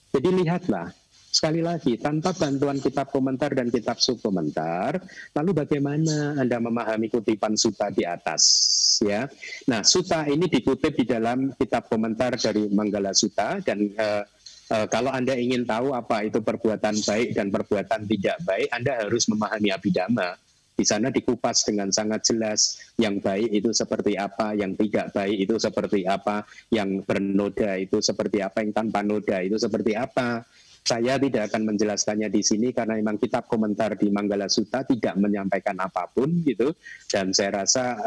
jadi lihatlah. Sekali lagi, tanpa bantuan kitab komentar dan kitab subkomentar, lalu bagaimana Anda memahami kutipan sutta di atas? Ya, nah sutta ini dikutip di dalam kitab komentar dari Manggala Sutta, dan kalau Anda ingin tahu apa itu perbuatan baik dan perbuatan tidak baik, Anda harus memahami Abhidhamma. Di sana dikupas dengan sangat jelas, yang baik itu seperti apa, yang tidak baik itu seperti apa, yang bernoda itu seperti apa, yang tanpa noda itu seperti apa. Saya tidak akan menjelaskannya di sini karena memang kitab komentar di Manggala Sutta tidak menyampaikan apapun gitu, dan saya rasa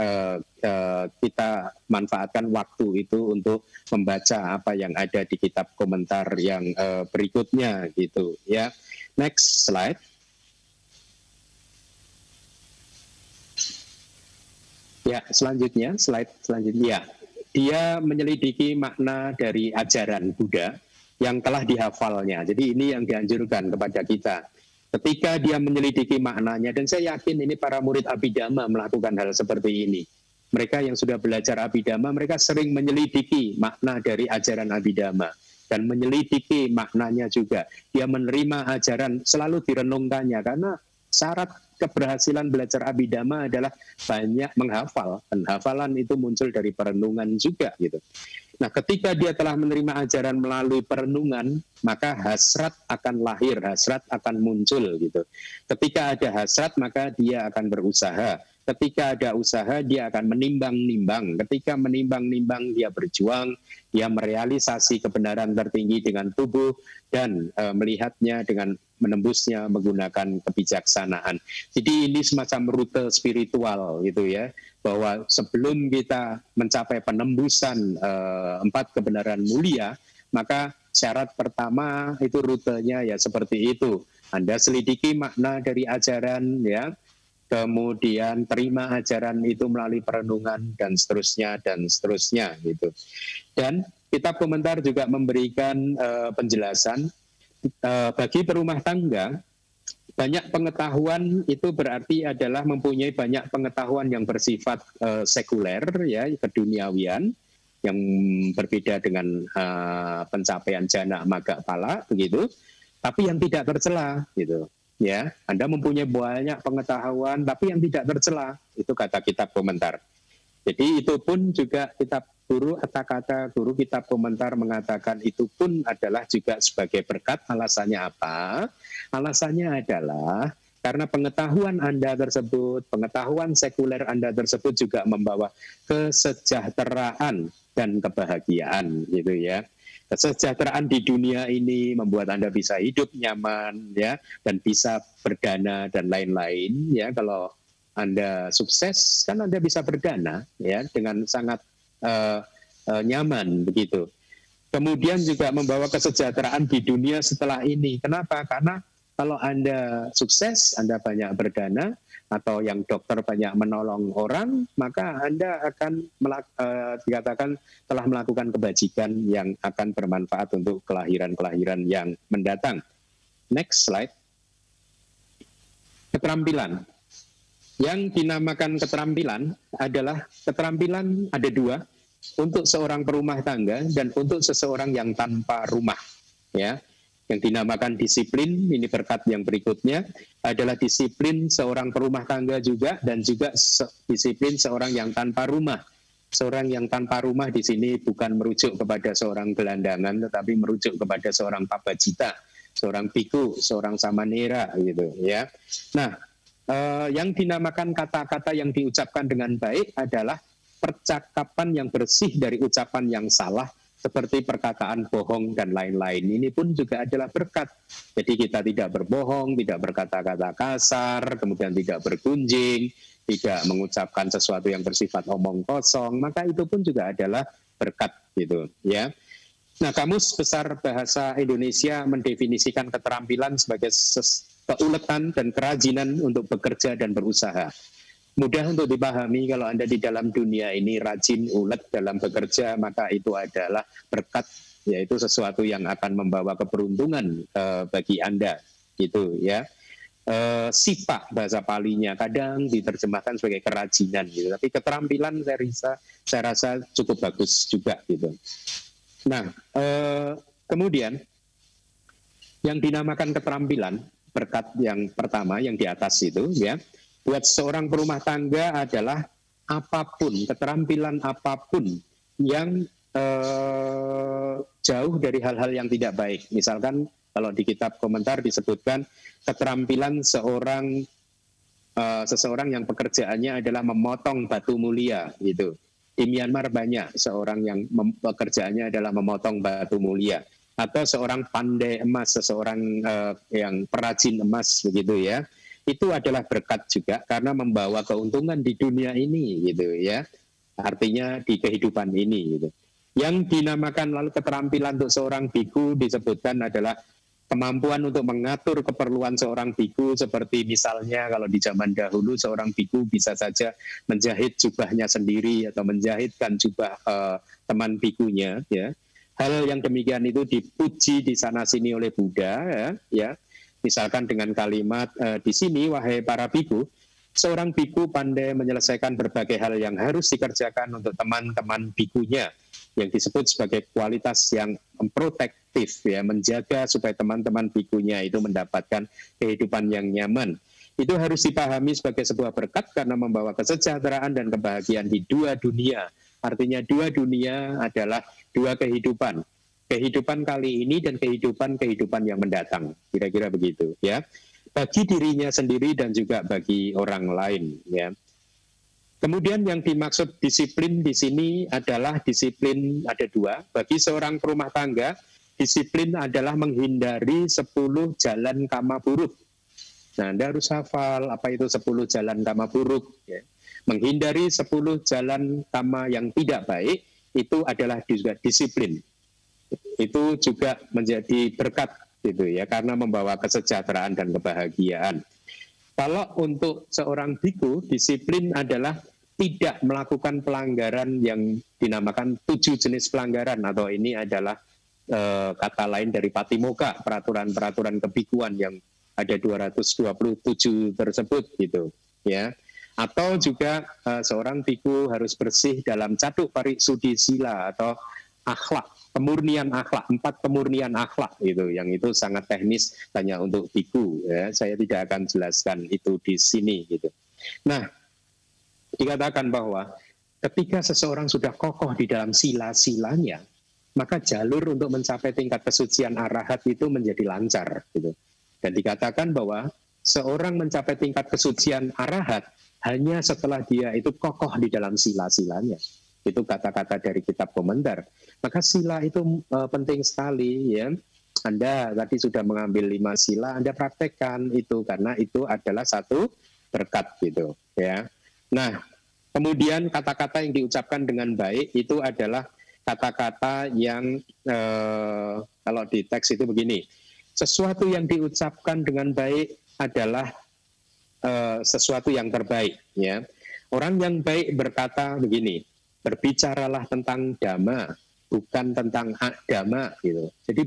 kita manfaatkan waktu itu untuk membaca apa yang ada di kitab komentar yang berikutnya gitu ya. Next slide. Ya, selanjutnya slide selanjutnya. Dia menyelidiki makna dari ajaran Buddha yang telah dihafalnya. Jadi ini yang dianjurkan kepada kita. Ketika dia menyelidiki maknanya, dan saya yakin ini para murid Abhidhamma melakukan hal seperti ini. Mereka yang sudah belajar Abhidhamma, mereka sering menyelidiki makna dari ajaran Abhidhamma. Dan menyelidiki maknanya juga. Dia menerima ajaran, selalu direnungkannya, karena syarat keberhasilan belajar Abhidhamma adalah banyak menghafal. Dan hafalan itu muncul dari perenungan juga gitu. Nah, ketika dia telah menerima ajaran melalui perenungan, maka hasrat akan lahir, hasrat akan muncul gitu. Ketika ada hasrat, maka dia akan berusaha Ketika ada usaha, dia akan menimbang-nimbang. Ketika menimbang-nimbang, dia berjuang, dia merealisasi kebenaran tertinggi dengan tubuh, dan melihatnya dengan menembusnya menggunakan kebijaksanaan. Jadi ini semacam rute spiritual gitu ya, bahwa sebelum kita mencapai penembusan 4 kebenaran mulia, maka syarat pertama itu rutenya ya seperti itu. Anda selidiki makna dari ajaran ya, kemudian terima ajaran itu melalui perenungan dan seterusnya gitu. Dan kitab komentar juga memberikan penjelasan bagi perumah tangga, banyak pengetahuan itu berarti adalah mempunyai banyak pengetahuan yang bersifat sekuler ya, keduniawian, yang berbeda dengan pencapaian jana maga pala begitu, tapi yang tidak tercela gitu. Ya, Anda mempunyai banyak pengetahuan tapi yang tidak tercela, itu kata kitab komentar. Jadi itu pun juga kitab kata guru kitab komentar mengatakan itu pun adalah juga sebagai berkat. Alasannya apa? Alasannya adalah karena pengetahuan Anda tersebut, pengetahuan sekuler Anda tersebut juga membawa kesejahteraan dan kebahagiaan gitu ya. Kesejahteraan di dunia ini membuat Anda bisa hidup nyaman ya, dan bisa berdana dan lain-lain ya. Kalau Anda sukses kan Anda bisa berdana ya dengan sangat nyaman begitu. Kemudian juga membawa kesejahteraan di dunia setelah ini. Kenapa? Karena kalau Anda sukses, Anda banyak berdana, atau yang dokter banyak menolong orang, maka Anda akan dikatakan telah melakukan kebajikan yang akan bermanfaat untuk kelahiran-kelahiran yang mendatang. Next slide. Keterampilan. Yang dinamakan keterampilan adalah keterampilan ada 2, untuk seorang perumah tangga dan untuk seseorang yang tanpa rumah. Ya. Yang dinamakan disiplin, ini berkat yang berikutnya, adalah disiplin seorang perumah tangga juga, dan juga disiplin seorang yang tanpa rumah. Seorang yang tanpa rumah di sini bukan merujuk kepada seorang gelandangan, tetapi merujuk kepada seorang pabajita, seorang biku, seorang samanera gitu ya. Nah, yang dinamakan kata-kata yang diucapkan dengan baik adalah percakapan yang bersih dari ucapan yang salah, seperti perkataan bohong dan lain-lain. Ini pun juga adalah berkat. Jadi kita tidak berbohong, tidak berkata-kata kasar, kemudian tidak bergunjing, tidak mengucapkan sesuatu yang bersifat omong kosong, maka itu pun juga adalah berkat gitu ya. Nah, Kamus Besar Bahasa Indonesia mendefinisikan keterampilan sebagai keuletan dan kerajinan untuk bekerja dan berusaha. Mudah untuk dipahami kalau Anda di dalam dunia ini rajin, ulet dalam bekerja, maka itu adalah berkat, yaitu sesuatu yang akan membawa keberuntungan bagi Anda, gitu ya. Sipa bahasa Palinya kadang diterjemahkan sebagai kerajinan, gitu. Tapi keterampilan saya rasa cukup bagus juga, gitu. Nah, kemudian yang dinamakan keterampilan, berkat yang pertama yang di atas itu, ya. Buat seorang perumah tangga adalah apapun, keterampilan apapun yang jauh dari hal-hal yang tidak baik. Misalkan kalau di kitab komentar disebutkan keterampilan seseorang yang pekerjaannya adalah memotong batu mulia gitu. Di Myanmar banyak seorang yang pekerjaannya adalah memotong batu mulia, atau seorang pandai emas, seseorang yang perajin emas begitu ya. Itu adalah berkat juga karena membawa keuntungan di dunia ini gitu ya, artinya di kehidupan ini gitu. Yang dinamakan lalu keterampilan untuk seorang biku disebutkan adalah kemampuan untuk mengatur keperluan seorang biku, seperti misalnya kalau di zaman dahulu seorang biku bisa saja menjahit jubahnya sendiri atau menjahitkan jubah teman bikunya ya. Hal yang demikian itu dipuji di sana sini oleh Buddha ya. Misalkan dengan kalimat di sini, wahai para biku, seorang biku pandai menyelesaikan berbagai hal yang harus dikerjakan untuk teman-teman bikunya, yang disebut sebagai kualitas yang protektif, ya, menjaga supaya teman-teman bikunya itu mendapatkan kehidupan yang nyaman. Itu harus dipahami sebagai sebuah berkat karena membawa kesejahteraan dan kebahagiaan di 2 dunia. Artinya 2 dunia adalah 2 kehidupan. Kehidupan kali ini dan kehidupan yang mendatang, kira-kira begitu ya, bagi dirinya sendiri dan juga bagi orang lain ya. Kemudian yang dimaksud disiplin di sini adalah disiplin ada dua. Bagi seorang rumah tangga, disiplin adalah menghindari 10 jalan kama buruk. Nah, Anda harus hafal apa itu 10 jalan kama buruk. Ya. Menghindari 10 jalan kama yang tidak baik, itu adalah juga disiplin. Itu juga menjadi berkat gitu ya, karena membawa kesejahteraan dan kebahagiaan. Kalau untuk seorang biku, disiplin adalah tidak melakukan pelanggaran yang dinamakan 7 jenis pelanggaran, atau ini adalah kata lain dari Patimokkha, peraturan-peraturan kebikuan yang ada 227 tersebut gitu ya. Atau juga seorang biku harus bersih dalam catuk paritsudi sila atau akhlak, kemurnian akhlak, 4 kemurnian akhlak gitu, yang itu sangat teknis hanya untuk biku ya. Saya tidak akan jelaskan itu di sini gitu. Nah, dikatakan bahwa ketika seseorang sudah kokoh di dalam sila-silanya, maka jalur untuk mencapai tingkat kesucian arahat itu menjadi lancar gitu. Dan dikatakan bahwa seorang mencapai tingkat kesucian arahat hanya setelah dia itu kokoh di dalam sila-silanya. Itu kata-kata dari kitab komentar. Maka sila itu penting sekali ya. Anda tadi sudah mengambil 5 sila, Anda praktekkan itu, karena itu adalah satu berkat gitu ya. Nah, kemudian kata-kata yang diucapkan dengan baik itu adalah kata-kata yang kalau di teks itu begini, sesuatu yang diucapkan dengan baik adalah sesuatu yang terbaik ya. Orang yang baik berkata begini, berbicaralah tentang dhamma, bukan tentang agama gitu. Jadi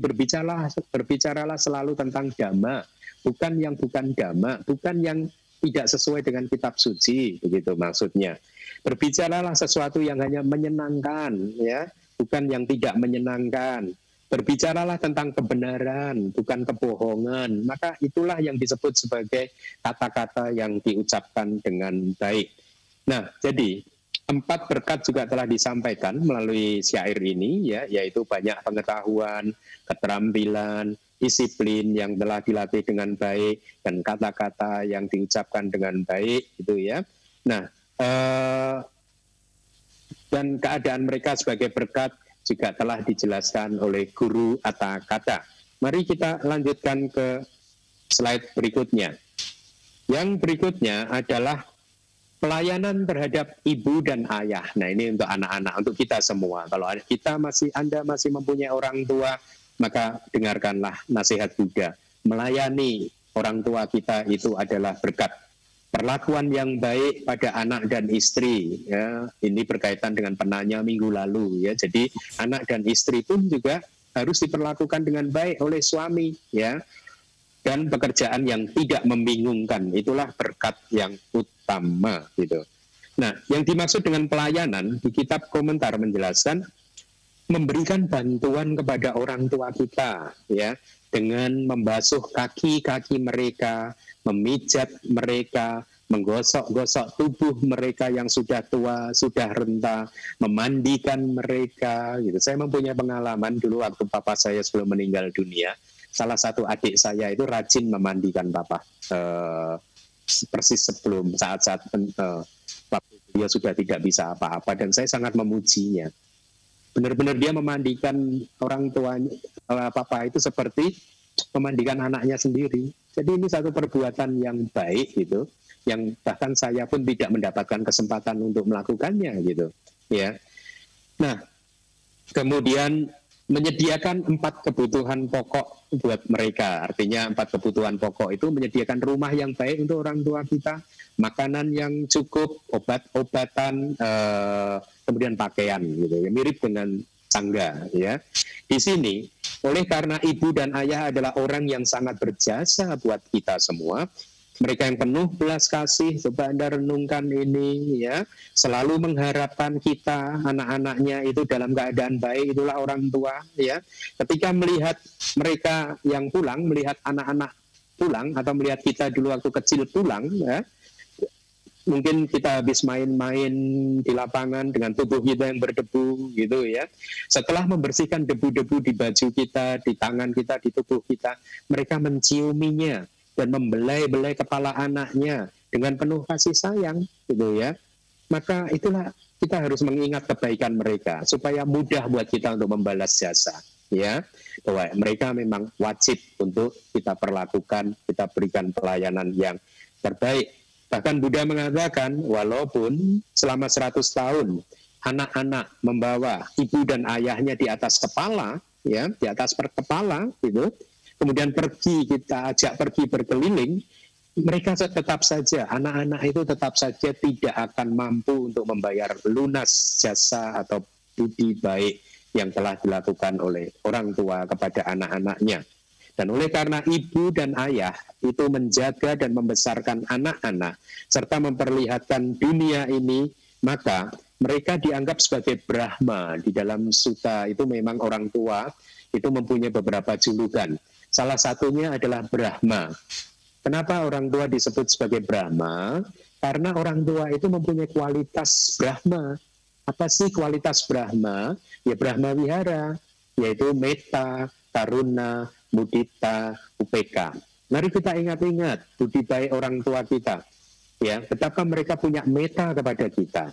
berbicaralah selalu tentang dhamma, bukan yang bukan dhamma, bukan yang tidak sesuai dengan kitab suci, begitu maksudnya. Berbicaralah sesuatu yang hanya menyenangkan, ya, bukan yang tidak menyenangkan. Berbicaralah tentang kebenaran, bukan kebohongan. Maka itulah yang disebut sebagai kata-kata yang diucapkan dengan baik. Nah, jadi 4 berkat juga telah disampaikan melalui syair ini, ya, yaitu banyak pengetahuan, keterampilan, disiplin yang telah dilatih dengan baik, dan kata-kata yang diucapkan dengan baik, gitu ya. Nah, dan keadaan mereka sebagai berkat juga telah dijelaskan oleh Guru Atta Kata. Mari kita lanjutkan ke slide berikutnya. Yang berikutnya adalah pelayanan terhadap ibu dan ayah. Nah, ini untuk anak-anak, untuk kita semua. Kalau Anda masih mempunyai orang tua, maka dengarkanlah nasihat Buddha. Melayani orang tua kita itu adalah berkat. Perlakuan yang baik pada anak dan istri, ya, ini berkaitan dengan penanya minggu lalu, ya. Jadi anak dan istri pun juga harus diperlakukan dengan baik oleh suami, ya. Dan pekerjaan yang tidak membingungkan, itulah berkat yang utama, gitu. Nah, yang dimaksud dengan pelayanan di kitab komentar menjelaskan memberikan bantuan kepada orang tua kita, ya, dengan membasuh kaki-kaki mereka, memijat mereka, menggosok-gosok tubuh mereka yang sudah tua, sudah renta, memandikan mereka, gitu. Saya mempunyai pengalaman dulu waktu papa saya sebelum meninggal dunia. Salah satu adik saya itu rajin memandikan papa, persis sebelum saat-saat dia sudah tidak bisa apa-apa, dan saya sangat memujinya. Benar-benar dia memandikan orang tuanya, papa itu seperti memandikan anaknya sendiri. Jadi ini satu perbuatan yang baik gitu, yang bahkan saya pun tidak mendapatkan kesempatan untuk melakukannya gitu, ya. Nah, kemudian menyediakan 4 kebutuhan pokok buat mereka. Artinya 4 kebutuhan pokok itu menyediakan rumah yang baik untuk orang tua kita, makanan yang cukup, obat-obatan, kemudian pakaian gitu. Ya, mirip dengan sangga, ya. Di sini, oleh karena ibu dan ayah adalah orang yang sangat berjasa buat kita semua, mereka yang penuh belas kasih, coba Anda renungkan ini, ya, selalu mengharapkan kita, anak-anaknya itu dalam keadaan baik, itulah orang tua, ya. Ketika melihat mereka yang pulang, melihat anak-anak pulang, atau melihat kita dulu waktu kecil pulang, ya, mungkin kita habis main-main di lapangan dengan tubuh kita yang berdebu, gitu ya. Setelah membersihkan debu-debu di baju kita, di tangan kita, di tubuh kita, mereka menciuminya dan membelai-belai kepala anaknya dengan penuh kasih sayang, gitu ya. maka itulah kita harus mengingat kebaikan mereka supaya mudah buat kita untuk membalas jasa, ya, bahwa mereka memang wajib untuk kita perlakukan, kita berikan pelayanan yang terbaik. Bahkan Buddha mengatakan walaupun selama 100 tahun anak-anak membawa ibu dan ayahnya di atas kepala, ya, di atas kepala gitu, kemudian kita ajak pergi berkeliling, mereka tetap saja, anak-anak itu tetap saja tidak akan mampu untuk membayar lunas jasa atau budi baik yang telah dilakukan oleh orang tua kepada anak-anaknya. Dan oleh karena ibu dan ayah itu menjaga dan membesarkan anak-anak serta memperlihatkan dunia ini, maka mereka dianggap sebagai Brahma. Di dalam sutta itu memang orang tua itu mempunyai beberapa julukan. Salah satunya adalah Brahma. Kenapa orang tua disebut sebagai Brahma? Karena orang tua itu mempunyai kualitas Brahma. Apa sih kualitas Brahma? Ya Brahma Wihara, yaitu metta, karuna, mudita, upeka. Mari kita ingat-ingat budi baik orang tua kita. Ya, betapa mereka punya metta kepada kita.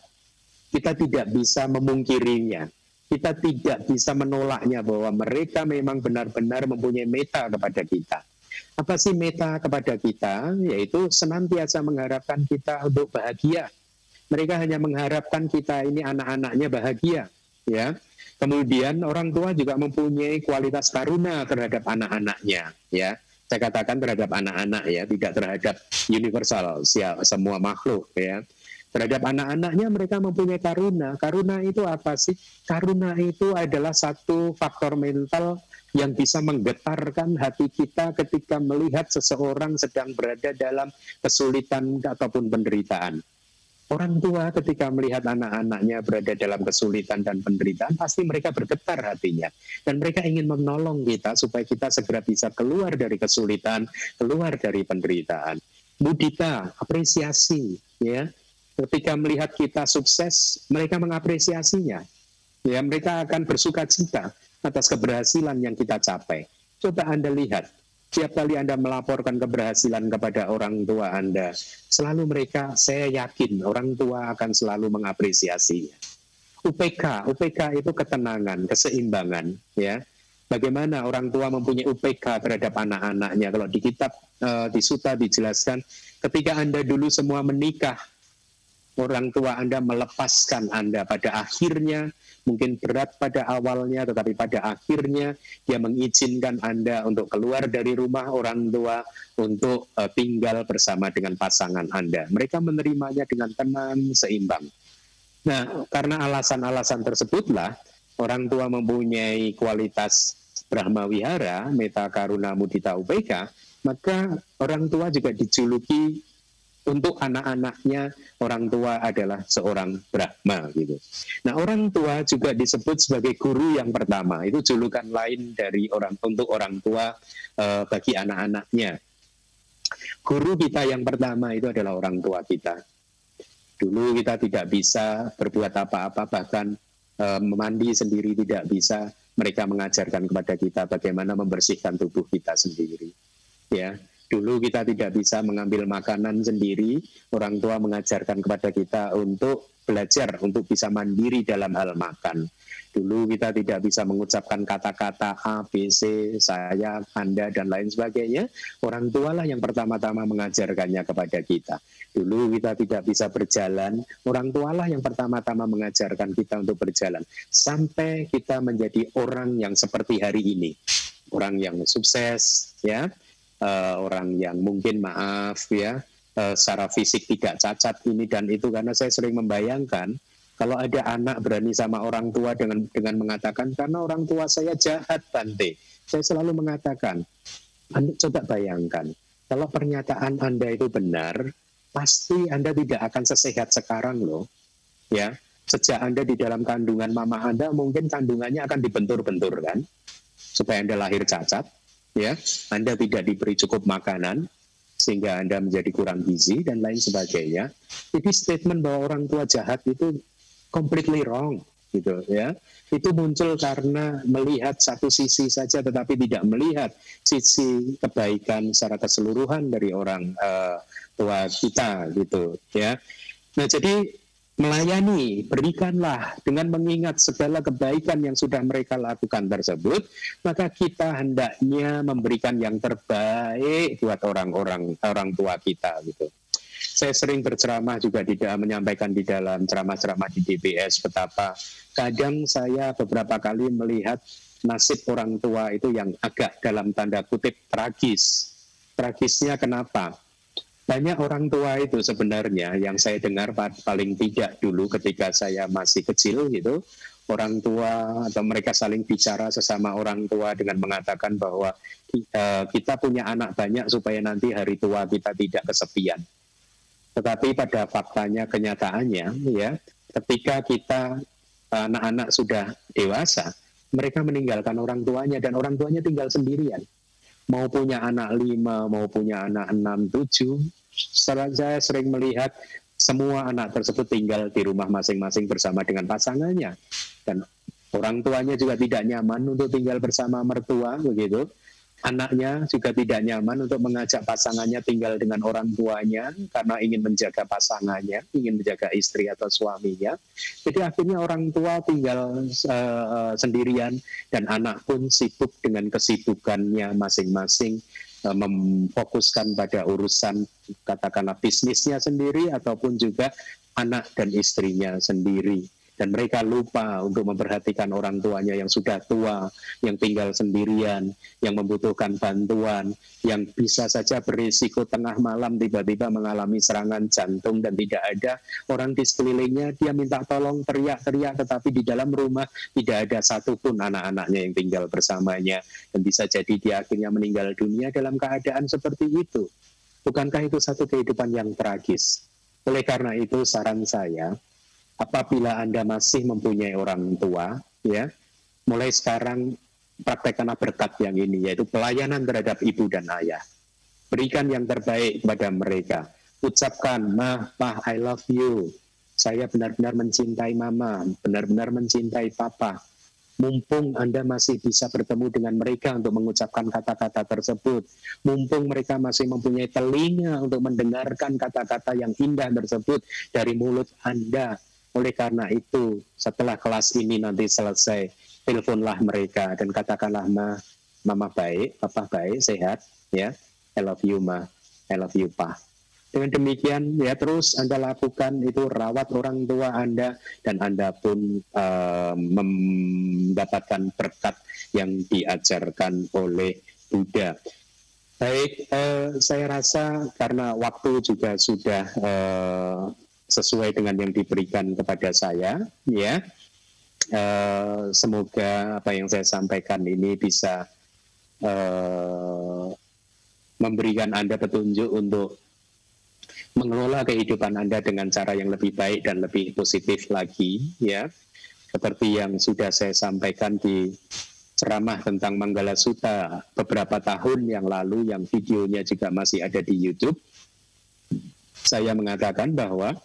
Kita tidak bisa memungkirinya. Kita tidak bisa menolaknya bahwa mereka memang benar-benar mempunyai metta kepada kita. Apa sih metta kepada kita? Yaitu senantiasa mengharapkan kita untuk bahagia. Mereka hanya mengharapkan kita ini anak-anaknya bahagia, ya. Kemudian orang tua juga mempunyai kualitas karuna terhadap anak-anaknya, ya. Saya katakan terhadap anak-anak, ya, tidak terhadap universal semua makhluk, ya. Terhadap anak-anaknya mereka mempunyai karuna. Karuna itu apa sih? Karuna itu adalah satu faktor mental yang bisa menggetarkan hati kita ketika melihat seseorang sedang berada dalam kesulitan ataupun penderitaan. Orang tua ketika melihat anak-anaknya berada dalam kesulitan dan penderitaan, pasti mereka bergetar hatinya. Dan mereka ingin menolong kita supaya kita segera bisa keluar dari kesulitan, keluar dari penderitaan. Mudita, apresiasi, ya. Ketika melihat kita sukses, mereka mengapresiasinya. Ya, mereka akan bersuka cita atas keberhasilan yang kita capai. Coba Anda lihat, setiap kali Anda melaporkan keberhasilan kepada orang tua Anda, selalu mereka, saya yakin orang tua akan selalu mengapresiasinya. UPK itu ketenangan, keseimbangan, ya. Bagaimana orang tua mempunyai UPK terhadap anak-anaknya? Kalau di kitab di sutta dijelaskan, ketika Anda dulu semua menikah, orang tua Anda melepaskan Anda pada akhirnya, mungkin berat pada awalnya, tetapi pada akhirnya dia mengizinkan Anda untuk keluar dari rumah orang tua untuk tinggal bersama dengan pasangan Anda. Mereka menerimanya dengan tenang, seimbang. Nah, karena alasan-alasan tersebutlah orang tua mempunyai kualitas Brahma Wihara, metta, karuna, mudita, upeka, maka orang tua juga dijuluki untuk anak-anaknya, orang tua adalah seorang Brahma gitu. Nah, orang tua juga disebut sebagai guru yang pertama. Itu julukan lain dari untuk orang tua bagi anak-anaknya. Guru kita yang pertama itu adalah orang tua kita. Dulu kita tidak bisa berbuat apa-apa, bahkan mandi sendiri tidak bisa. Mereka mengajarkan kepada kita bagaimana membersihkan tubuh kita sendiri. Ya. Dulu kita tidak bisa mengambil makanan sendiri, orang tua mengajarkan kepada kita untuk belajar, untuk bisa mandiri dalam hal makan. Dulu kita tidak bisa mengucapkan kata-kata A, B, C, saya, Anda, dan lain sebagainya. Orang tualah yang pertama-tama mengajarkannya kepada kita. Dulu kita tidak bisa berjalan, orang tualah yang pertama-tama mengajarkan kita untuk berjalan. Sampai kita menjadi orang yang seperti hari ini. Orang yang sukses, ya. Orang yang mungkin secara fisik tidak cacat ini dan itu, karena saya sering membayangkan kalau ada anak berani sama orang tua dengan mengatakan karena orang tua saya jahat Bante, saya selalu mengatakan, Anda coba bayangkan kalau pernyataan Anda itu benar, pasti Anda tidak akan sesehat sekarang loh, ya. Sejak Anda di dalam kandungan mama Anda, mungkin kandungannya akan dibentur-bentur kan, supaya Anda lahir cacat. Ya, Anda tidak diberi cukup makanan sehingga Anda menjadi kurang gizi dan lain sebagainya. Jadi statement bahwa orang tua jahat itu completely wrong gitu ya. Itu muncul karena melihat satu sisi saja tetapi tidak melihat sisi kebaikan secara keseluruhan dari orang tua kita gitu ya. Nah, jadi melayani, berikanlah dengan mengingat segala kebaikan yang sudah mereka lakukan tersebut, maka kita hendaknya memberikan yang terbaik buat orang tua kita gitu. Saya sering berceramah juga menyampaikan di dalam ceramah-ceramah di DBS betapa kadang saya beberapa kali melihat nasib orang tua itu yang agak dalam tanda kutip tragis. Tragisnya kenapa? Banyak orang tua itu sebenarnya yang saya dengar paling tidak dulu ketika saya masih kecil gitu, orang tua atau mereka saling bicara sesama orang tua dengan mengatakan bahwa kita punya anak banyak supaya nanti hari tua kita tidak kesepian. Tetapi pada faktanya, kenyataannya ya, ketika kita anak-anak sudah dewasa, mereka meninggalkan orang tuanya dan orang tuanya tinggal sendirian. Mau punya anak 5, mau punya anak 6, 7, saya sering melihat semua anak tersebut tinggal di rumah masing-masing bersama dengan pasangannya. Dan orang tuanya juga tidak nyaman untuk tinggal bersama mertua, begitu. Anaknya juga tidak nyaman untuk mengajak pasangannya tinggal dengan orang tuanya karena ingin menjaga pasangannya, ingin menjaga istri atau suaminya. Jadi akhirnya orang tua tinggal sendirian dan anak pun sibuk dengan kesibukannya masing-masing, memfokuskan pada urusan katakanlah bisnisnya sendiri ataupun juga anak dan istrinya sendiri. Dan mereka lupa untuk memperhatikan orang tuanya yang sudah tua, yang tinggal sendirian, yang membutuhkan bantuan, yang bisa saja berisiko tengah malam tiba-tiba mengalami serangan jantung dan tidak ada orang di sekelilingnya, dia minta tolong, teriak-teriak, tetapi di dalam rumah tidak ada satupun anak-anaknya yang tinggal bersamanya, dan bisa jadi dia akhirnya meninggal dunia dalam keadaan seperti itu. Bukankah itu satu kehidupan yang tragis? Oleh karena itu saran saya, apabila Anda masih mempunyai orang tua, ya, mulai sekarang praktekkanlah berkat yang ini, yaitu pelayanan terhadap ibu dan ayah. Berikan yang terbaik kepada mereka. Ucapkan, "Ma, Pa, I love you. Saya benar-benar mencintai Mama, benar-benar mencintai Papa." Mumpung Anda masih bisa bertemu dengan mereka untuk mengucapkan kata-kata tersebut, mumpung mereka masih mempunyai telinga untuk mendengarkan kata-kata yang indah tersebut dari mulut Anda. Oleh karena itu, setelah kelas ini nanti selesai, teleponlah mereka dan katakanlah, "Ma, Mama baik, Papa baik, sehat, ya. I love you, Ma. I love you, Pa." Dengan demikian, ya terus Anda lakukan itu, rawat orang tua Anda, dan Anda pun mendapatkan berkat yang diajarkan oleh Buddha. Baik, saya rasa karena waktu juga sudah sesuai dengan yang diberikan kepada saya, ya. Semoga apa yang saya sampaikan ini bisa memberikan Anda petunjuk untuk mengelola kehidupan Anda dengan cara yang lebih baik dan lebih positif lagi, ya. Seperti yang sudah saya sampaikan di ceramah tentang Manggala Sutta beberapa tahun yang lalu, yang videonya juga masih ada di YouTube. Saya mengatakan bahwa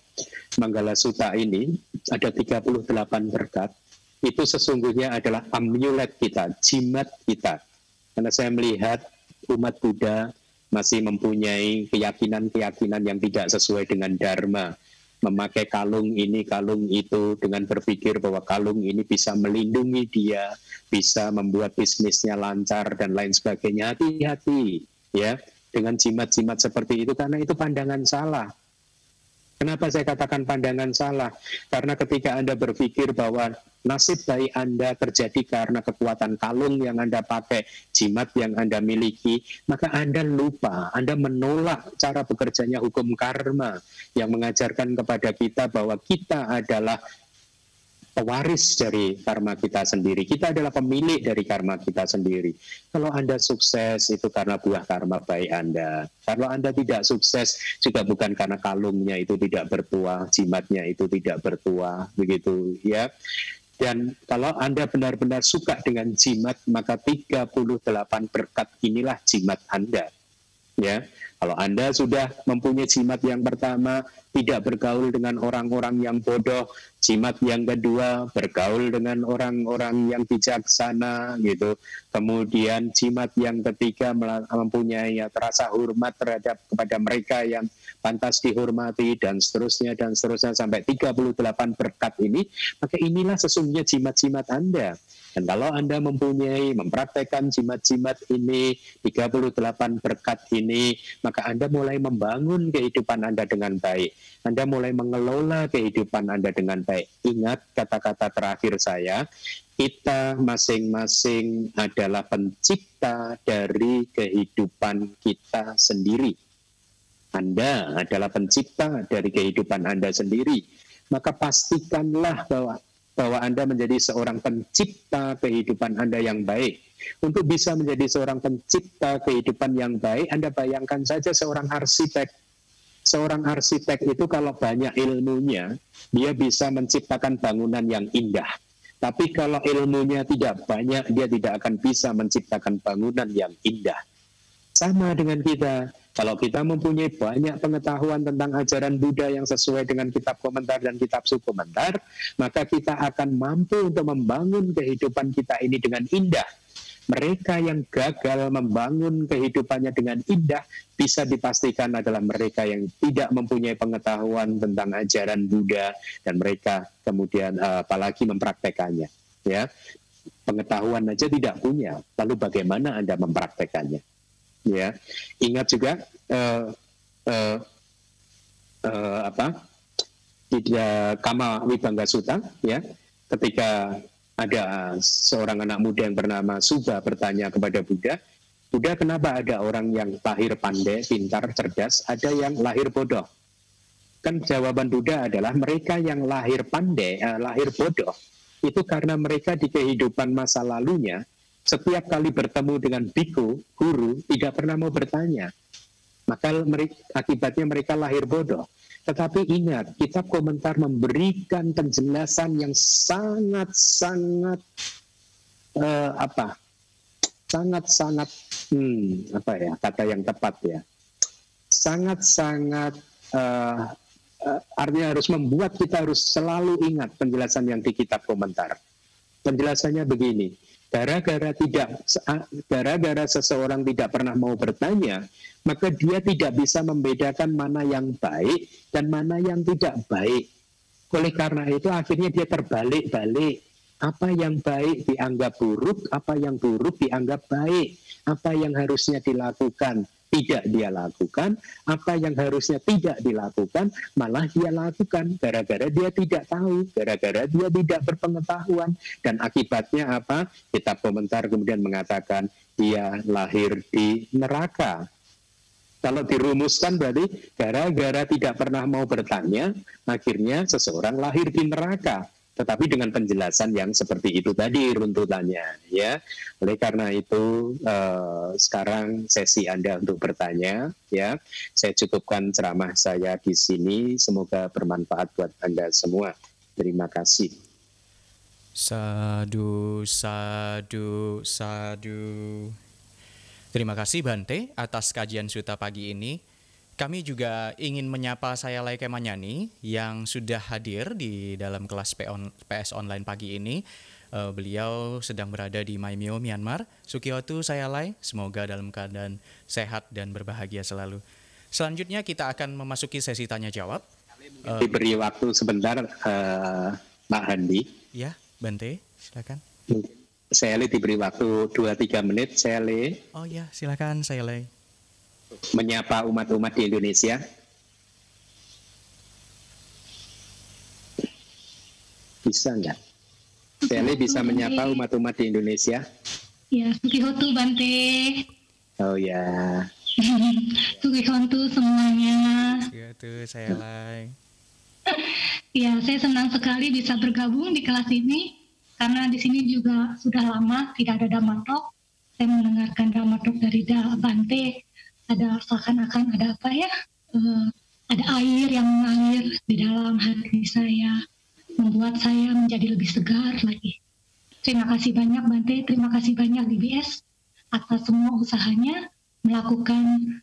Manggala Sutta ini ada 38 berkat, itu sesungguhnya adalah amulet kita, jimat kita. Karena saya melihat umat Buddha masih mempunyai keyakinan-keyakinan yang tidak sesuai dengan Dharma. Memakai kalung ini, kalung itu, dengan berpikir bahwa kalung ini bisa melindungi dia, bisa membuat bisnisnya lancar, dan lain sebagainya. Hati-hati, ya, dengan jimat-jimat seperti itu, karena itu pandangan salah. Kenapa saya katakan pandangan salah? Karena ketika Anda berpikir bahwa nasib baik Anda terjadi karena kekuatan kalung yang Anda pakai, jimat yang Anda miliki, maka Anda lupa, Anda menolak cara bekerjanya hukum karma yang mengajarkan kepada kita bahwa kita adalah pewaris dari karma kita sendiri. Kita adalah pemilik dari karma kita sendiri. Kalau Anda sukses, itu karena buah karma baik Anda. Kalau Anda tidak sukses, juga bukan karena kalungnya itu tidak bertuah, jimatnya itu tidak bertuah, begitu ya. Dan kalau Anda benar-benar suka dengan jimat, maka 38 berkat inilah jimat Anda. Ya, Kalau Anda sudah mempunyai jimat yang pertama, tidak bergaul dengan orang-orang yang bodoh, jimat yang kedua, bergaul dengan orang-orang yang bijaksana, gitu. Kemudian jimat yang ketiga, mempunyai rasa hormat terhadap kepada mereka yang pantas dihormati, dan seterusnya, sampai 38 berkat ini, maka inilah sesungguhnya jimat-jimat Anda. Dan kalau Anda mempraktekkan jimat-jimat ini, 38 berkat ini, maka Anda mulai membangun kehidupan Anda dengan baik. Anda mulai mengelola kehidupan Anda dengan baik. Ingat kata-kata terakhir saya, kita masing-masing adalah pencipta dari kehidupan kita sendiri. Anda adalah pencipta dari kehidupan Anda sendiri. Maka pastikanlah bahwa Anda menjadi seorang pencipta kehidupan Anda yang baik. Untuk bisa menjadi seorang pencipta kehidupan yang baik, Anda bayangkan saja seorang arsitek. Seorang arsitek itu kalau banyak ilmunya, dia bisa menciptakan bangunan yang indah. Tapi kalau ilmunya tidak banyak, dia tidak akan bisa menciptakan bangunan yang indah. Sama dengan kita. Kalau kita mempunyai banyak pengetahuan tentang ajaran Buddha yang sesuai dengan kitab komentar dan kitab subkomentar, maka kita akan mampu untuk membangun kehidupan kita ini dengan indah. Mereka yang gagal membangun kehidupannya dengan indah bisa dipastikan adalah mereka yang tidak mempunyai pengetahuan tentang ajaran Buddha, dan mereka kemudian apalagi mempraktekannya. Ya, pengetahuan aja tidak punya, lalu bagaimana Anda mempraktekannya? Ya, ingat juga tidak Kama Wibangga Sutta, ya, ketika ada seorang anak muda yang bernama Subha bertanya kepada Buddha, Buddha, kenapa ada orang yang lahir pandai, pintar, cerdas, ada yang lahir bodoh? Kan jawaban Buddha adalah mereka yang lahir pandai, lahir bodoh, itu karena mereka di kehidupan masa lalunya setiap kali bertemu dengan biku, guru, tidak pernah mau bertanya. Maka akibatnya mereka lahir bodoh. Tetapi ingat, kitab komentar memberikan penjelasan yang sangat-sangat kata yang tepat ya. Sangat-sangat artinya harus membuat kita harus selalu ingat penjelasan yang di kitab komentar. Penjelasannya begini. Gara-gara seseorang tidak pernah mau bertanya, maka dia tidak bisa membedakan mana yang baik dan mana yang tidak baik. Oleh karena itu akhirnya dia terbalik-balik. Apa yang baik dianggap buruk, apa yang buruk dianggap baik. Apa yang harusnya dilakukan tidak dia lakukan, apa yang harusnya tidak dilakukan malah dia lakukan, gara-gara dia tidak tahu, gara-gara dia tidak berpengetahuan. Dan akibatnya apa? Kitab komentar kemudian mengatakan dia lahir di neraka. Kalau dirumuskan berarti gara-gara tidak pernah mau bertanya, akhirnya seseorang lahir di neraka. Tetapi dengan penjelasan yang seperti itu tadi runtutannya, ya. Oleh karena itu sekarang sesi Anda untuk bertanya, ya. Saya cukupkan ceramah saya di sini. Semoga bermanfaat buat Anda semua. Terima kasih. Sadu, sadu, sadu. Terima kasih Bante atas kajian sutta pagi ini. Kami juga ingin menyapa saya Lai Kemanyani yang sudah hadir di dalam kelas PS Online pagi ini. Beliau sedang berada di Maimyo, Myanmar. Sukiyotu saya Lai, semoga dalam keadaan sehat dan berbahagia selalu. Selanjutnya kita akan memasuki sesi tanya jawab. Diberi waktu sebentar, Pak Handi. Ya, Bante, silakan. Saya diberi waktu 2-3 menit, saya Oh ya, silakan saya Lai. Menyapa umat-umat di Indonesia. Bisa nggak? Sally bisa menyapa umat-umat di Indonesia? Ya, Sukihotu Bante. Oh ya. Sukihotu semuanya. Sukihotu saya Lai. Ya, saya senang sekali bisa bergabung di kelas ini karena di sini juga sudah lama tidak ada Dhamma Talk. Saya mendengarkan Dhamma Talk dari Bante. Ada seakan-akan ada apa ya, ada air yang mengalir di dalam hati saya, membuat saya menjadi lebih segar lagi. Terima kasih banyak Bante, terima kasih banyak DBS atas semua usahanya melakukan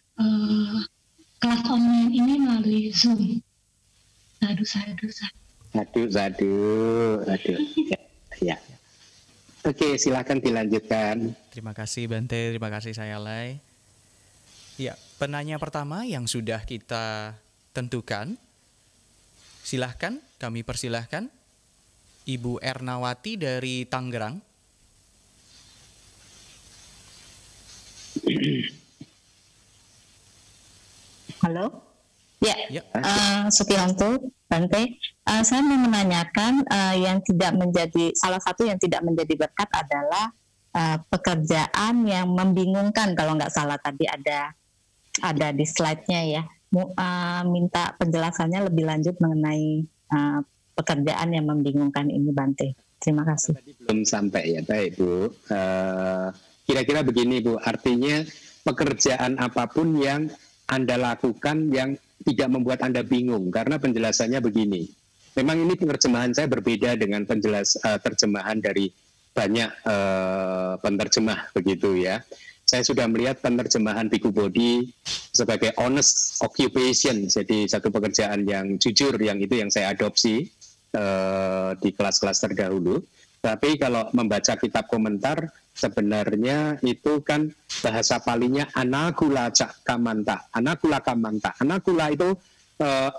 kelas online ini melalui Zoom. Sadu. Aduh. Ya. Oke, silakan dilanjutkan. Terima kasih Bante, terima kasih Sayalai. Ya, penanya pertama yang sudah kita tentukan, silahkan, kami persilahkan. Ibu Ernawati dari Tangerang. Halo, ya. Sukianto, Bante. Saya mau menanyakan salah satu yang tidak menjadi berkat adalah pekerjaan yang membingungkan, kalau nggak salah tadi ada di slide-nya ya. Minta penjelasannya lebih lanjut mengenai pekerjaan yang membingungkan ini, Bante. Terima kasih. Tadi belum sampai ya, baik Bu. Kira-kira begini Bu, artinya pekerjaan apapun yang Anda lakukan yang tidak membuat Anda bingung, karena penjelasannya begini. Memang ini penerjemahan saya berbeda dengan terjemahan dari banyak penerjemah begitu ya. Saya sudah melihat penerjemahan Biku Bodhi sebagai honest occupation, jadi satu pekerjaan yang jujur, yang itu yang saya adopsi di kelas-kelas terdahulu. Tapi kalau membaca kitab komentar, sebenarnya itu kan bahasa palinya anakula kamanta. Anakula itu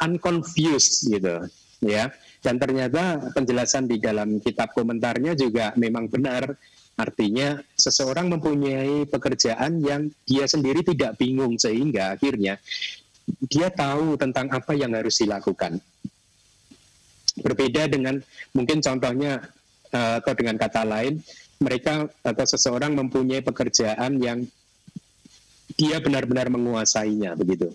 unconfused gitu ya. Dan ternyata penjelasan di dalam kitab komentarnya juga memang benar. Artinya seseorang mempunyai pekerjaan yang dia sendiri tidak bingung, sehingga akhirnya dia tahu tentang apa yang harus dilakukan. Berbeda dengan mungkin contohnya atau dengan kata lain, mereka atau seseorang mempunyai pekerjaan yang dia benar-benar menguasainya, begitu.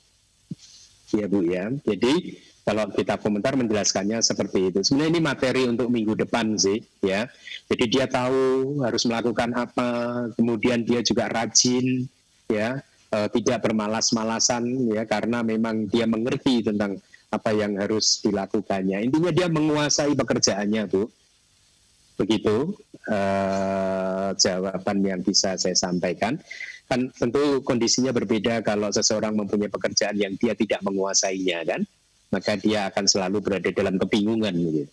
Ya Bu ya. Jadi kalau kitab komentar menjelaskannya seperti itu. Sebenarnya ini materi untuk minggu depan sih, ya. Jadi dia tahu harus melakukan apa, kemudian dia juga rajin, ya, tidak bermalas-malasan, ya, karena memang dia mengerti tentang apa yang harus dilakukannya. Intinya dia menguasai pekerjaannya, Bu. Begitu jawaban yang bisa saya sampaikan. Kan tentu kondisinya berbeda kalau seseorang mempunyai pekerjaan yang dia tidak menguasainya, kan, maka dia akan selalu berada dalam kebingungan gitu.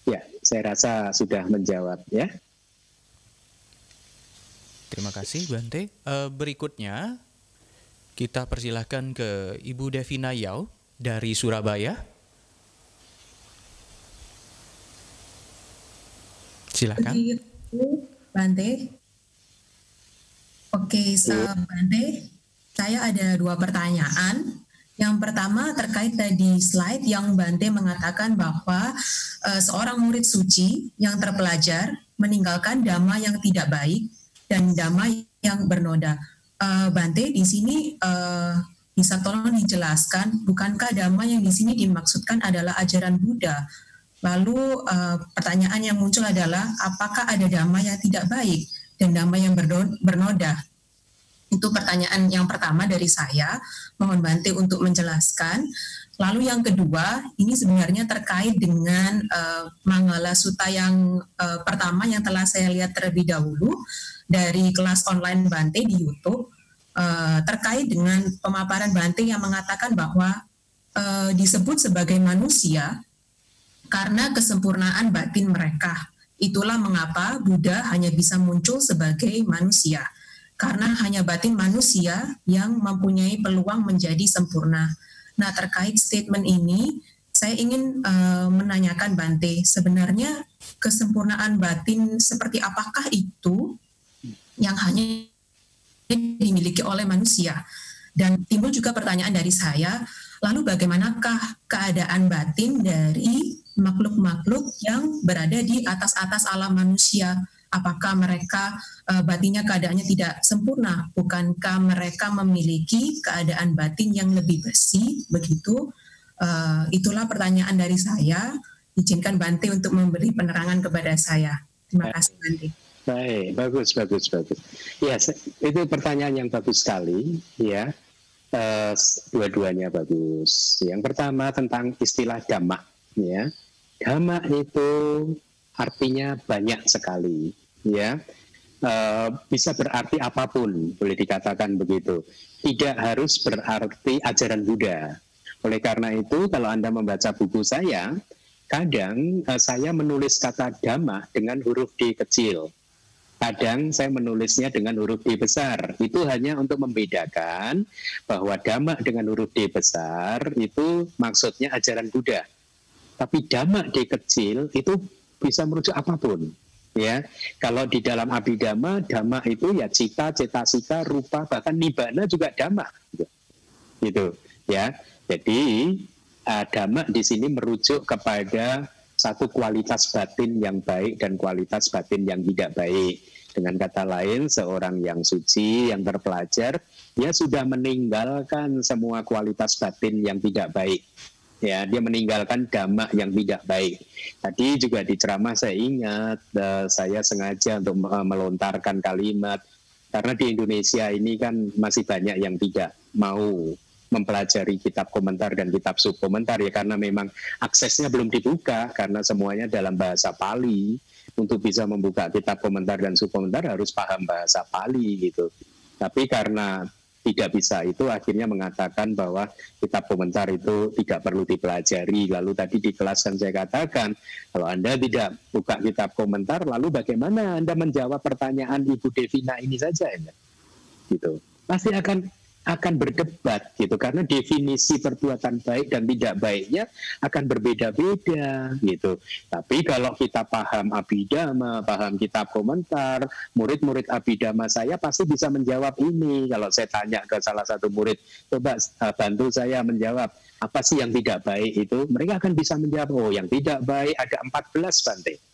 Ya, saya rasa sudah menjawab ya. Terima kasih Bante. Berikutnya kita persilahkan ke Ibu Devina Yau dari Surabaya. Silakan. Bante. Oke, Bante, saya ada 2 pertanyaan. Yang pertama terkait tadi slide yang Bante mengatakan bahwa seorang murid suci yang terpelajar meninggalkan dhamma yang tidak baik dan dhamma yang bernoda. Bante, di sini bisa tolong dijelaskan, bukankah dhamma yang di sini dimaksudkan adalah ajaran Buddha? Lalu pertanyaan yang muncul adalah apakah ada dhamma yang tidak baik dan dhamma yang bernoda? Itu pertanyaan yang pertama dari saya, mohon Bante untuk menjelaskan. Lalu yang kedua, ini sebenarnya terkait dengan Mangala Sutta yang pertama yang telah saya lihat terlebih dahulu dari kelas online Bante di YouTube, terkait dengan pemaparan Bante yang mengatakan bahwa disebut sebagai manusia karena kesempurnaan batin mereka. Itulah mengapa Buddha hanya bisa muncul sebagai manusia. Karena hanya batin manusia yang mempunyai peluang menjadi sempurna. Nah, terkait statement ini, saya ingin menanyakan Bante, sebenarnya kesempurnaan batin seperti apakah itu yang hanya dimiliki oleh manusia? Dan timbul juga pertanyaan dari saya, lalu bagaimanakah keadaan batin dari makhluk-makhluk yang berada di atas-atas alam manusia? Apakah mereka batinnya keadaannya tidak sempurna? Bukankah mereka memiliki keadaan batin yang lebih bersih? Begitu. Itulah pertanyaan dari saya. Izinkan Bante untuk memberi penerangan kepada saya. Terima kasih Bante. Baik, bagus. Ya, itu pertanyaan yang bagus sekali. Ya, dua-duanya bagus. Yang pertama tentang istilah dhamma. Ya, dhamma itu artinya banyak sekali, ya. bisa berarti apapun, boleh dikatakan begitu. Tidak harus berarti ajaran Buddha. Oleh karena itu, kalau Anda membaca buku saya, kadang saya menulis kata Dhamma dengan huruf D kecil. Kadang saya menulisnya dengan huruf D besar. Itu hanya untuk membedakan bahwa Dhamma dengan huruf D besar itu maksudnya ajaran Buddha. Tapi Dhamma D kecil itu bisa merujuk apapun. Ya, kalau di dalam Abhidhamma, Dhamma itu ya cita, cetasika, rupa, bahkan nibbana juga Dhamma. Gitu, ya. Jadi Dhamma di sini merujuk kepada satu kualitas batin yang baik dan kualitas batin yang tidak baik. Dengan kata lain, seorang yang suci, yang terpelajar, dia sudah meninggalkan semua kualitas batin yang tidak baik. Ya, dia meninggalkan dhamma yang tidak baik. Tadi juga di ceramah saya ingat, saya sengaja untuk melontarkan kalimat, karena di Indonesia ini kan masih banyak yang tidak mau mempelajari kitab komentar dan kitab subkomentar, ya karena memang aksesnya belum dibuka, karena semuanya dalam bahasa Pali. Untuk bisa membuka kitab komentar dan subkomentar harus paham bahasa Pali gitu. Tapi karena tidak bisa itu, akhirnya mengatakan bahwa kitab komentar itu tidak perlu dipelajari. Lalu tadi di kelas kan saya katakan, kalau Anda tidak buka kitab komentar, lalu bagaimana Anda menjawab pertanyaan Ibu Devina ini saja? Ya? Gitu. Pasti akan berdebat gitu, karena definisi perbuatan baik dan tidak baiknya akan berbeda-beda gitu. Tapi kalau kita paham Abhidhamma, paham kitab komentar, murid-murid Abhidhamma saya pasti bisa menjawab ini. Kalau saya tanya ke salah satu murid, coba bantu saya menjawab apa sih yang tidak baik itu, mereka akan bisa menjawab, oh yang tidak baik ada 14 Bante.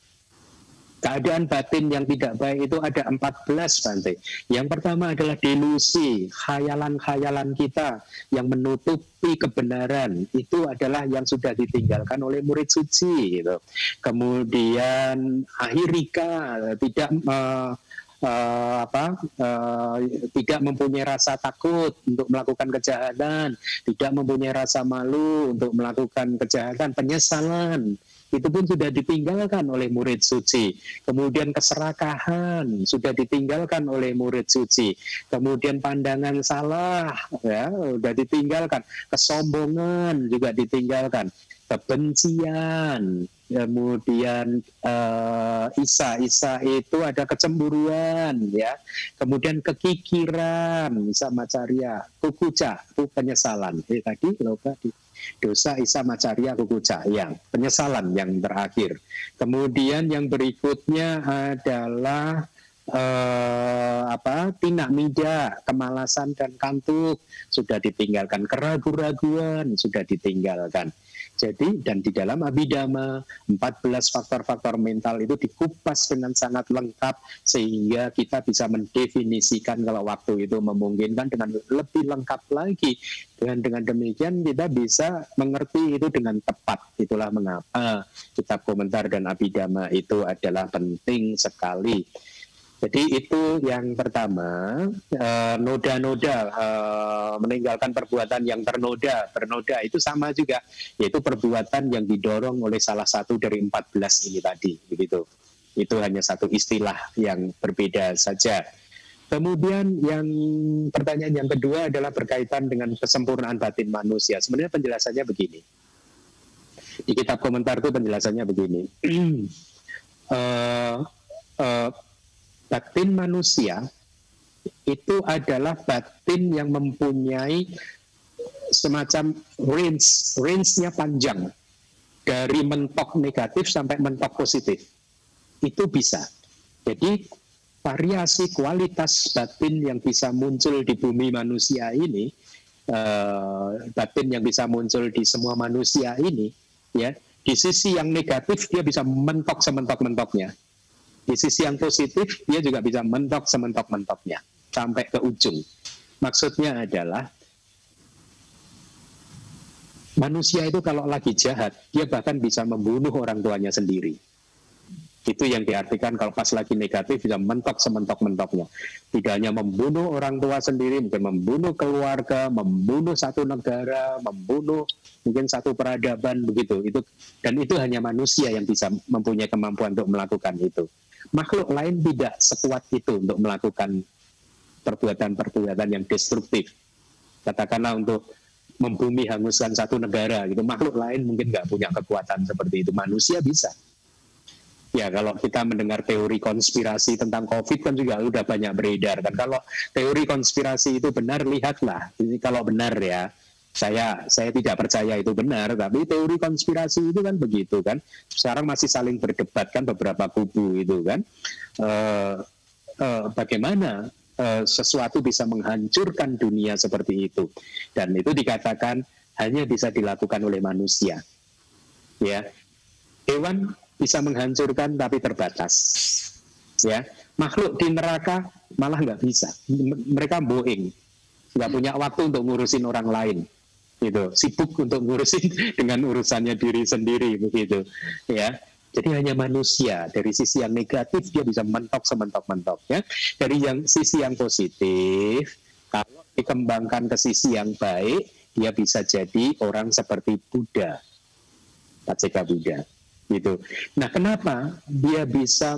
Keadaan batin yang tidak baik itu ada 14 Bante. Yang pertama adalah delusi, khayalan-khayalan kita yang menutupi kebenaran. Itu adalah yang sudah ditinggalkan oleh murid suci. Gitu. Kemudian ahirika, tidak mempunyai rasa takut untuk melakukan kejahatan, tidak mempunyai rasa malu untuk melakukan kejahatan, penyesalan. Itu pun sudah ditinggalkan oleh murid suci. Kemudian keserakahan sudah ditinggalkan oleh murid suci. Kemudian pandangan salah ya sudah ditinggalkan. Kesombongan juga ditinggalkan. Kebencian. Kemudian isa itu ada kecemburuan ya. Kemudian kekikiran, samacarya, kukuca itu penyesalan. Tadi lupa dosa isa macarya kukuca yang penyesalan yang terakhir. Kemudian yang berikutnya adalah tinak mida, kemalasan dan kantuk sudah ditinggalkan, keraguan-raguan sudah ditinggalkan. Jadi dan di dalam Abhidhamma 14 faktor-faktor mental itu dikupas dengan sangat lengkap sehingga kita bisa mendefinisikan kalau waktu itu memungkinkan dengan lebih lengkap lagi. Dengan demikian kita bisa mengerti itu dengan tepat. Itulah mengapa kitab komentar dan Abhidhamma itu adalah penting sekali. Jadi itu yang pertama, noda-noda, meninggalkan perbuatan yang bernoda itu sama juga, yaitu perbuatan yang didorong oleh salah satu dari 14 ini tadi, begitu. Itu hanya satu istilah yang berbeda saja. Kemudian yang pertanyaan yang kedua adalah berkaitan dengan kesempurnaan batin manusia. Sebenarnya penjelasannya begini. Di kitab komentar itu penjelasannya begini. Batin manusia itu adalah batin yang mempunyai semacam range-nya panjang dari mentok negatif sampai mentok positif. Itu bisa. Jadi variasi kualitas batin yang bisa muncul di bumi manusia ini, batin yang bisa muncul di semua manusia ini, ya di sisi yang negatif dia bisa mentok sementok-mentoknya. Di sisi yang positif, dia juga bisa mentok sementok-mentoknya, sampai ke ujung. Maksudnya adalah, manusia itu kalau lagi jahat, dia bahkan bisa membunuh orang tuanya sendiri. Itu yang diartikan kalau pas lagi negatif, bisa mentok sementok-mentoknya. Tidak hanya membunuh orang tua sendiri, mungkin membunuh keluarga, membunuh satu negara, membunuh mungkin satu peradaban, begitu. Dan itu hanya manusia yang bisa mempunyai kemampuan untuk melakukan itu. makhluk lain tidak sekuat itu untuk melakukan perbuatan-perbuatan yang destruktif. Katakanlah untuk membumi hanguskan satu negara gitu, makhluk lain mungkin nggak punya kekuatan seperti itu. Manusia bisa. Ya, kalau kita mendengar teori konspirasi tentang COVID kan juga udah banyak beredar kan. Kalau teori konspirasi itu benar, lihatlah. Ini kalau benar ya, saya tidak percaya itu benar, tapi teori konspirasi itu kan begitu kan. Sekarang masih saling berdebat kan beberapa kubu itu kan. Bagaimana sesuatu bisa menghancurkan dunia seperti itu, dan itu dikatakan hanya bisa dilakukan oleh manusia. Ya, hewan bisa menghancurkan tapi terbatas. Ya, makhluk di neraka malah nggak bisa. Mereka bohong, nggak punya waktu untuk ngurusin orang lain. Gitu, sibuk untuk ngurusin dengan urusannya diri sendiri begitu. Ya, jadi hanya manusia dari sisi yang negatif dia bisa mentok sementok-mentok. Ya, dari sisi yang positif, kalau dikembangkan ke sisi yang baik, dia bisa jadi orang seperti Buddha, Paceka Buddha. Gitu. Nah, kenapa dia bisa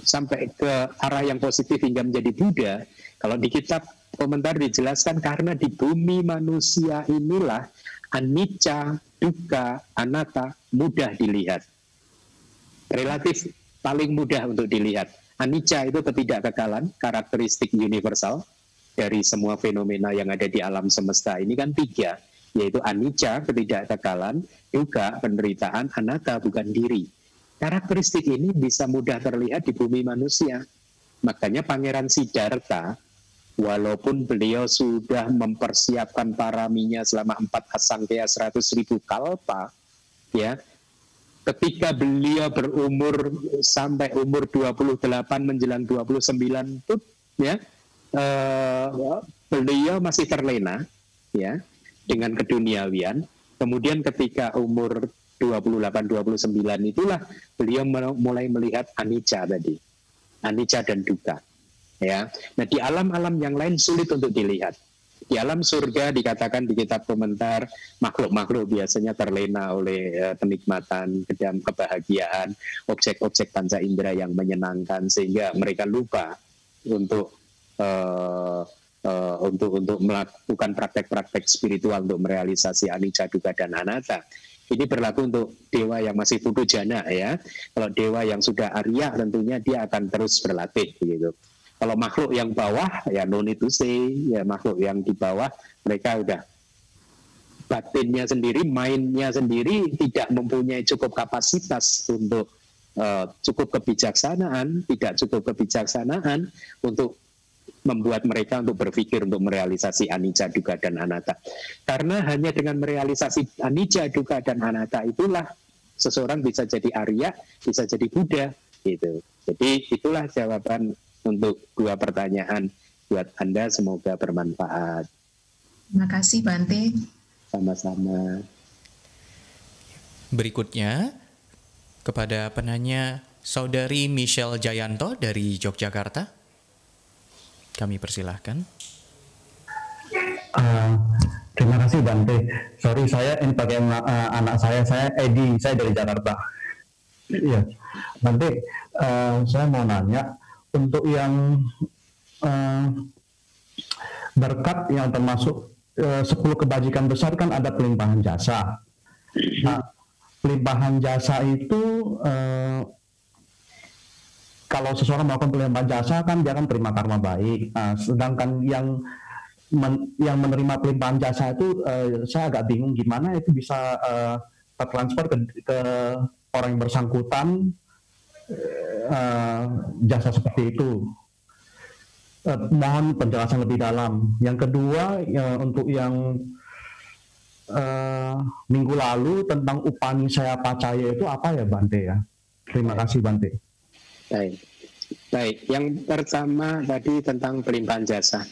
sampai ke arah yang positif hingga menjadi Buddha? Kalau di kitab komentar dijelaskan karena di bumi manusia inilah anicca, dukkha, anatta mudah dilihat. Relatif paling mudah untuk dilihat. Anicca itu ketidakkekalan, karakteristik universal dari semua fenomena yang ada di alam semesta ini kan 3, yaitu anicca, ketidakkekalan, dukkha, penderitaan, anatta, bukan diri. Karakteristik ini bisa mudah terlihat di bumi manusia. Makanya Pangeran Siddhartha, walaupun beliau sudah mempersiapkan paraminya selama 4 asangkaya 100.000 kalpa, ya, ketika beliau berumur sampai umur 28 menjelang 29 pun, ya, beliau masih terlena, ya, dengan keduniawian. Kemudian ketika umur 28-29 itulah beliau mulai melihat anicca tadi, anicca dan dukkha. Ya, nah di alam-alam yang lain sulit untuk dilihat. Di alam surga dikatakan di kitab komentar, makhluk-makhluk biasanya terlena oleh kenikmatan, kebahagiaan, objek-objek panca indera yang menyenangkan sehingga mereka lupa untuk melakukan praktek-praktek spiritual untuk merealisasi anicca, dukkha, dan anatta. Ini berlaku untuk dewa yang masih putu jana ya. Kalau dewa yang sudah Arya tentunya dia akan terus berlatih gitu. Kalau makhluk yang bawah ya no need to say, ya makhluk yang di bawah mereka udah batinnya sendiri, mindnya sendiri tidak mempunyai cukup kapasitas untuk cukup kebijaksanaan, tidak cukup kebijaksanaan untuk membuat mereka untuk berpikir untuk merealisasi anicca, dukkha, dan anatta. Karena hanya dengan merealisasi anicca, dukkha, dan anatta itulah seseorang bisa jadi Arya, bisa jadi Buddha gitu. Jadi itulah jawaban untuk 2 pertanyaan buat Anda, semoga bermanfaat. Terima kasih Bante. Sama-sama. Berikutnya kepada penanya Saudari Michelle Jayanto dari Yogyakarta. Kami persilahkan. Terima kasih Bante. Sorry saya ini pakai anak saya Edi, saya dari Jakarta. Iya, Bante, saya mau nanya untuk yang berkat yang termasuk 10 kebajikan besar kan ada pelimpahan jasa. Nah, pelimpahan jasa itu kalau seseorang melakukan pelimpahan jasa kan dia akan terima karma baik. Nah, sedangkan yang menerima pelimpahan jasa itu saya agak bingung gimana itu bisa tertransfer ke orang yang bersangkutan jasa seperti itu. Mohon penjelasan lebih dalam. Yang kedua untuk yang minggu lalu tentang Upanishaya Pacaya itu apa ya Bante ya? Terima kasih Bante. Baik. Yang pertama tadi tentang pelimpahan jasa.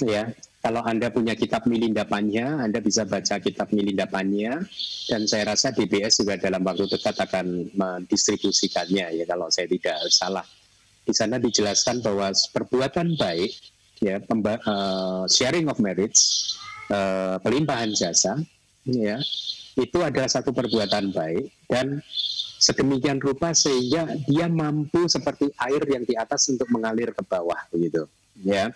Ya, kalau Anda punya kitab Milinda Panya, Anda bisa baca kitab Milinda Panya, dan saya rasa DBS juga dalam waktu dekat akan mendistribusikannya ya kalau saya tidak salah. Di sana dijelaskan bahwa perbuatan baik, ya, sharing of merits, pelimpahan jasa, ya, itu adalah satu perbuatan baik dan sedemikian rupa sehingga dia mampu seperti air yang di atas untuk mengalir ke bawah begitu ya.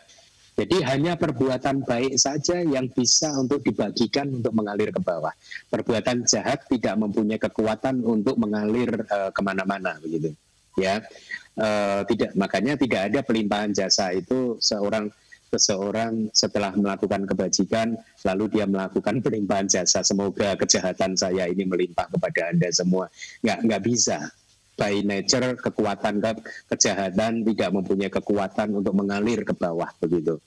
Jadi hanya perbuatan baik saja yang bisa untuk dibagikan untuk mengalir ke bawah. Perbuatan jahat tidak mempunyai kekuatan untuk mengalir kemana-mana begitu ya. Tidak, makanya tidak ada pelimpahan jasa itu seseorang setelah melakukan kebajikan lalu dia melakukan pelimpahan jasa, semoga kejahatan saya ini melimpah kepada Anda semua. Nggak bisa. By nature kekuatan kejahatan tidak mempunyai kekuatan untuk mengalir ke bawah begitu.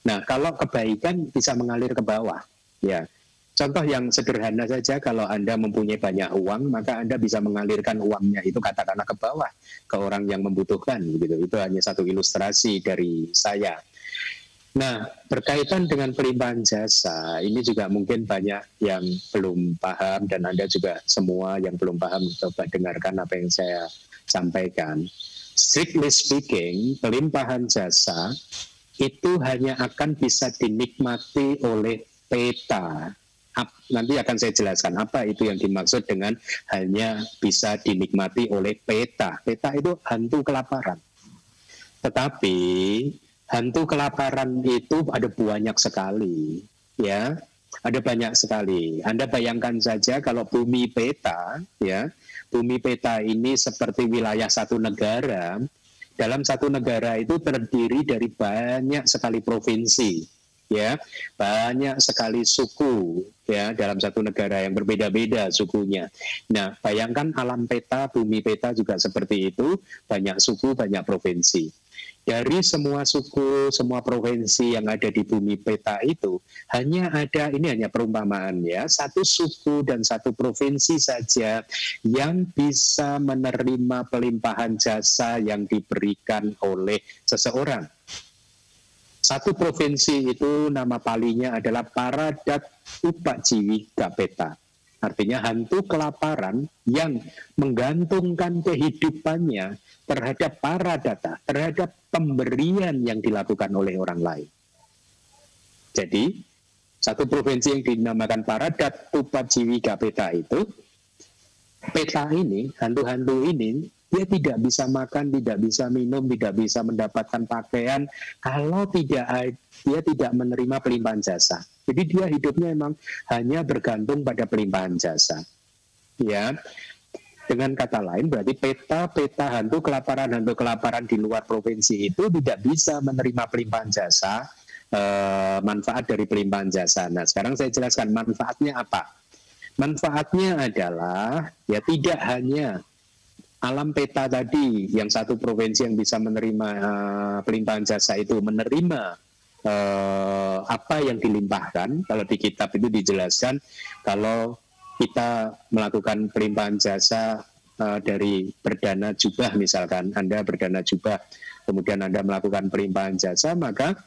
Nah, kalau kebaikan bisa mengalir ke bawah ya. Contoh yang sederhana saja, kalau Anda mempunyai banyak uang, maka Anda bisa mengalirkan uangnya itu katakanlah ke bawah ke orang yang membutuhkan begitu. Itu hanya satu ilustrasi dari saya. Nah, berkaitan dengan pelimpahan jasa, ini juga mungkin banyak yang belum paham, dan Anda juga semua yang belum paham, coba dengarkan apa yang saya sampaikan. Strictly speaking, pelimpahan jasa itu hanya akan bisa dinikmati oleh peta. Nanti akan saya jelaskan apa itu yang dimaksud dengan hanya bisa dinikmati oleh peta. Peta itu hantu kelaparan. Tetapi hantu kelaparan itu ada banyak sekali, ya, ada banyak sekali. Anda bayangkan saja kalau bumi peta, ya, bumi peta ini seperti wilayah satu negara. Dalam satu negara itu terdiri dari banyak sekali provinsi, ya, banyak sekali suku, ya, dalam satu negara yang berbeda-beda sukunya. Nah, bayangkan alam peta, bumi peta juga seperti itu, banyak suku, banyak provinsi. Dari semua suku, semua provinsi yang ada di bumi peta itu, hanya ada, ini hanya perumpamaan ya, satu suku dan satu provinsi saja yang bisa menerima pelimpahan jasa yang diberikan oleh seseorang. Satu provinsi itu nama palinya adalah Paradat Upajiwika Peta. Artinya hantu kelaparan yang menggantungkan kehidupannya terhadap paradata, terhadap pemberian yang dilakukan oleh orang lain. Jadi, satu provinsi yang dinamakan Paradat Upajiwika Peta itu, peta ini, hantu-hantu ini, dia tidak bisa makan, tidak bisa minum, tidak bisa mendapatkan pakaian kalau dia tidak menerima pelimpahan jasa. Jadi dia hidupnya memang hanya bergantung pada pelimpahan jasa. Ya, dengan kata lain berarti peta hantu kelaparan di luar provinsi itu tidak bisa menerima pelimpahan jasa, manfaat dari pelimpahan jasa. Nah, sekarang saya jelaskan manfaatnya apa. Manfaatnya adalah ya tidak hanya alam peta tadi yang satu provinsi yang bisa menerima pelimpahan jasa itu menerima apa yang dilimpahkan. Kalau di kitab itu dijelaskan kalau kita melakukan pelimpahan jasa dari berdana jubah, misalkan Anda berdana jubah kemudian Anda melakukan pelimpahan jasa, maka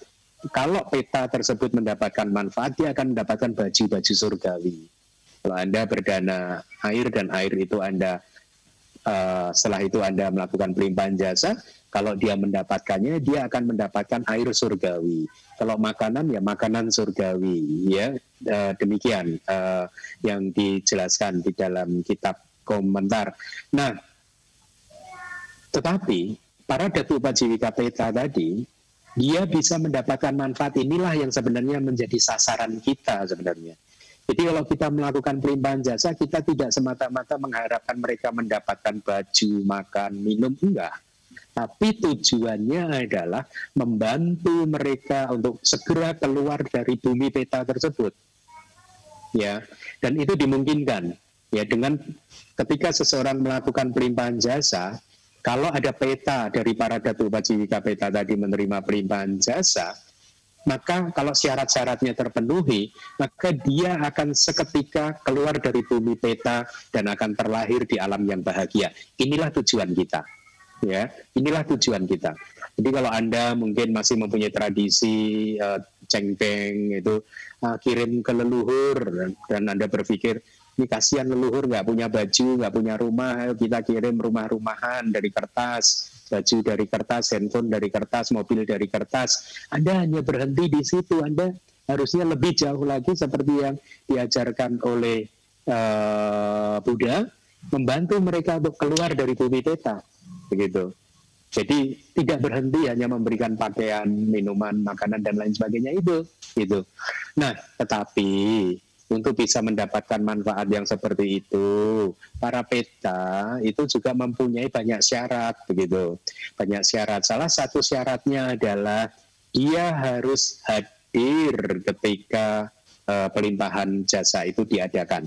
kalau peta tersebut mendapatkan manfaat, dia akan mendapatkan baju-baju surgawi. Kalau Anda berdana air dan air itu Anda setelah itu Anda melakukan pelimpahan jasa, kalau dia mendapatkannya, dia akan mendapatkan air surgawi. Kalau makanan, ya makanan surgawi. Ya, demikian yang dijelaskan di dalam kitab komentar. Nah, tetapi Paradat Upajiwika Peta tadi, dia bisa mendapatkan manfaat. Inilah yang sebenarnya menjadi sasaran kita sebenarnya. Jadi kalau kita melakukan pelimpahan jasa, kita tidak semata-mata mengharapkan mereka mendapatkan baju, makan, minum, enggak. Tapi tujuannya adalah membantu mereka untuk segera keluar dari bumi peta tersebut. Ya, dan itu dimungkinkan. Ya, dengan ketika seseorang melakukan pelimpahan jasa, kalau ada peta dari Paradat Upajiwika Peta tadi menerima pelimpahan jasa, maka kalau syarat-syaratnya terpenuhi, maka dia akan seketika keluar dari bumi peta dan akan terlahir di alam yang bahagia. Inilah tujuan kita. Ya, inilah tujuan kita. Jadi kalau Anda mungkin masih mempunyai tradisi cengkeng itu kirim ke leluhur, dan Anda berpikir ini kasihan leluhur nggak punya baju, nggak punya rumah, kita kirim rumah-rumahan dari kertas, baju dari kertas, handphone dari kertas, mobil dari kertas. Anda hanya berhenti di situ. Anda harusnya lebih jauh lagi seperti yang diajarkan oleh Buddha, membantu mereka untuk keluar dari bumi peta, begitu. Jadi tidak berhenti hanya memberikan pakaian, minuman, makanan dan lain sebagainya itu, gitu. Nah, tetapi untuk bisa mendapatkan manfaat yang seperti itu, para peta itu juga mempunyai banyak syarat, begitu. Banyak syarat. Salah satu syaratnya adalah dia harus hadir ketika pelimpahan jasa itu diadakan.